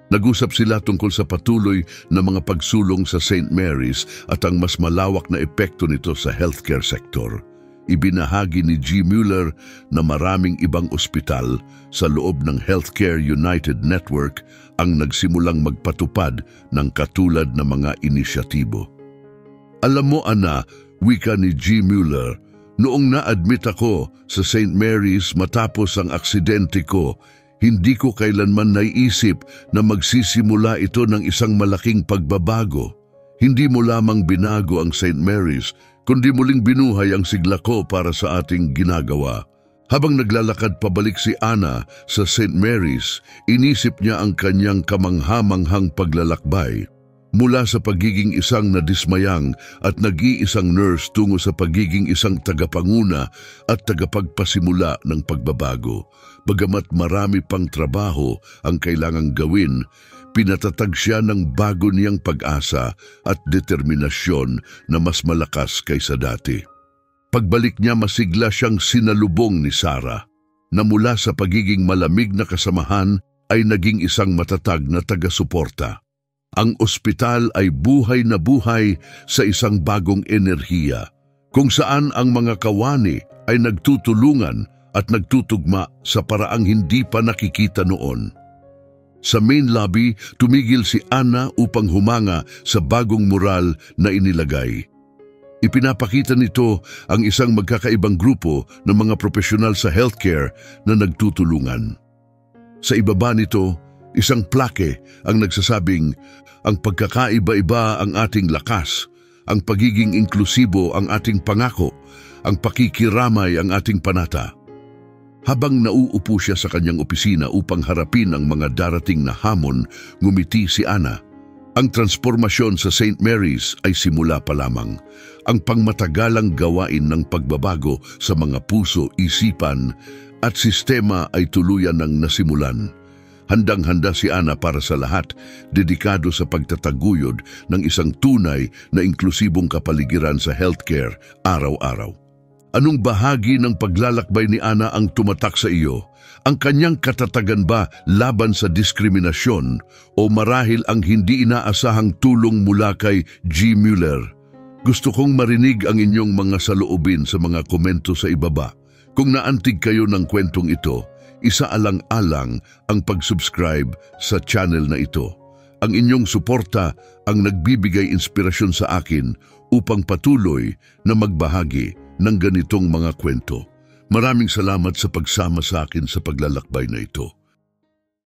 Speaker 1: Nag-usap sila tungkol sa patuloy na mga pagsulong sa St. Mary's at ang mas malawak na epekto nito sa healthcare sector. Ibinahagi ni G. Mueller na maraming ibang ospital sa loob ng Healthcare United Network ang nagsimulang magpatupad ng katulad na mga inisyatibo. "Alam mo, Ana," wika ni G. Mueller, "noong na-admit ako sa St. Mary's matapos ang aksidente ko, hindi ko kailanman naisip na magsisimula ito ng isang malaking pagbabago. Hindi mo lamang binago ang St. Mary's, kundi muling binuhay ang sigla ko para sa ating ginagawa." Habang naglalakad pabalik si Ana sa St. Mary's, inisip niya ang kanyang kamanghamanghang paglalakbay. Mula sa pagiging isang nadismayang at nag-iisang nurse tungo sa pagiging isang tagapanguna at tagapagpasimula ng pagbabago. Bagamat marami pang trabaho ang kailangang gawin, pinatatag siya ng bago niyang pag-asa at determinasyon na mas malakas kaysa dati. Pagbalik niya, masigla siyang sinalubong ni Sarah, na mula sa pagiging malamig na kasamahan ay naging isang matatag na taga-suporta. Ang ospital ay buhay na buhay sa isang bagong enerhiya, kung saan ang mga kawani ay nagtutulungan at nagtutugma sa paraang hindi pa nakikita noon. Sa main lobby, tumigil si Ana upang humanga sa bagong mural na inilagay. Ipinapakita nito ang isang magkakaibang grupo ng mga profesional sa healthcare na nagtutulungan. Sa ibaba nito, isang plake ang nagsasabing, "Ang pagkakaiba-iba ang ating lakas, ang pagiging inklusibo ang ating pangako, ang pakikiramay ang ating panata." Habang nauupo siya sa kanyang opisina upang harapin ang mga darating na hamon, ngumiti si Ana. Ang transformasyon sa St. Mary's ay simula pa lamang. Ang pangmatagalang gawain ng pagbabago sa mga puso, isipan at sistema ay tuluyan ng nasimulan. Handang-handa si Ana para sa lahat, dedikado sa pagtataguyod ng isang tunay na inklusibong kapaligiran sa healthcare araw-araw. Anong bahagi ng paglalakbay ni Ana ang tumatak sa iyo? Ang kanyang katatagan ba laban sa diskriminasyon o marahil ang hindi inaasahang tulong mula kay G. Mueller? Gusto kong marinig ang inyong mga saloobin sa mga komento sa ibaba. Kung naantig kayo ng kwentong ito, isaalang-alang ang pag-subscribe sa channel na ito. Ang inyong suporta ang nagbibigay inspirasyon sa akin upang patuloy na magbahagi ng ganitong mga kwento. Maraming salamat sa pagsama sa akin sa paglalakbay na ito.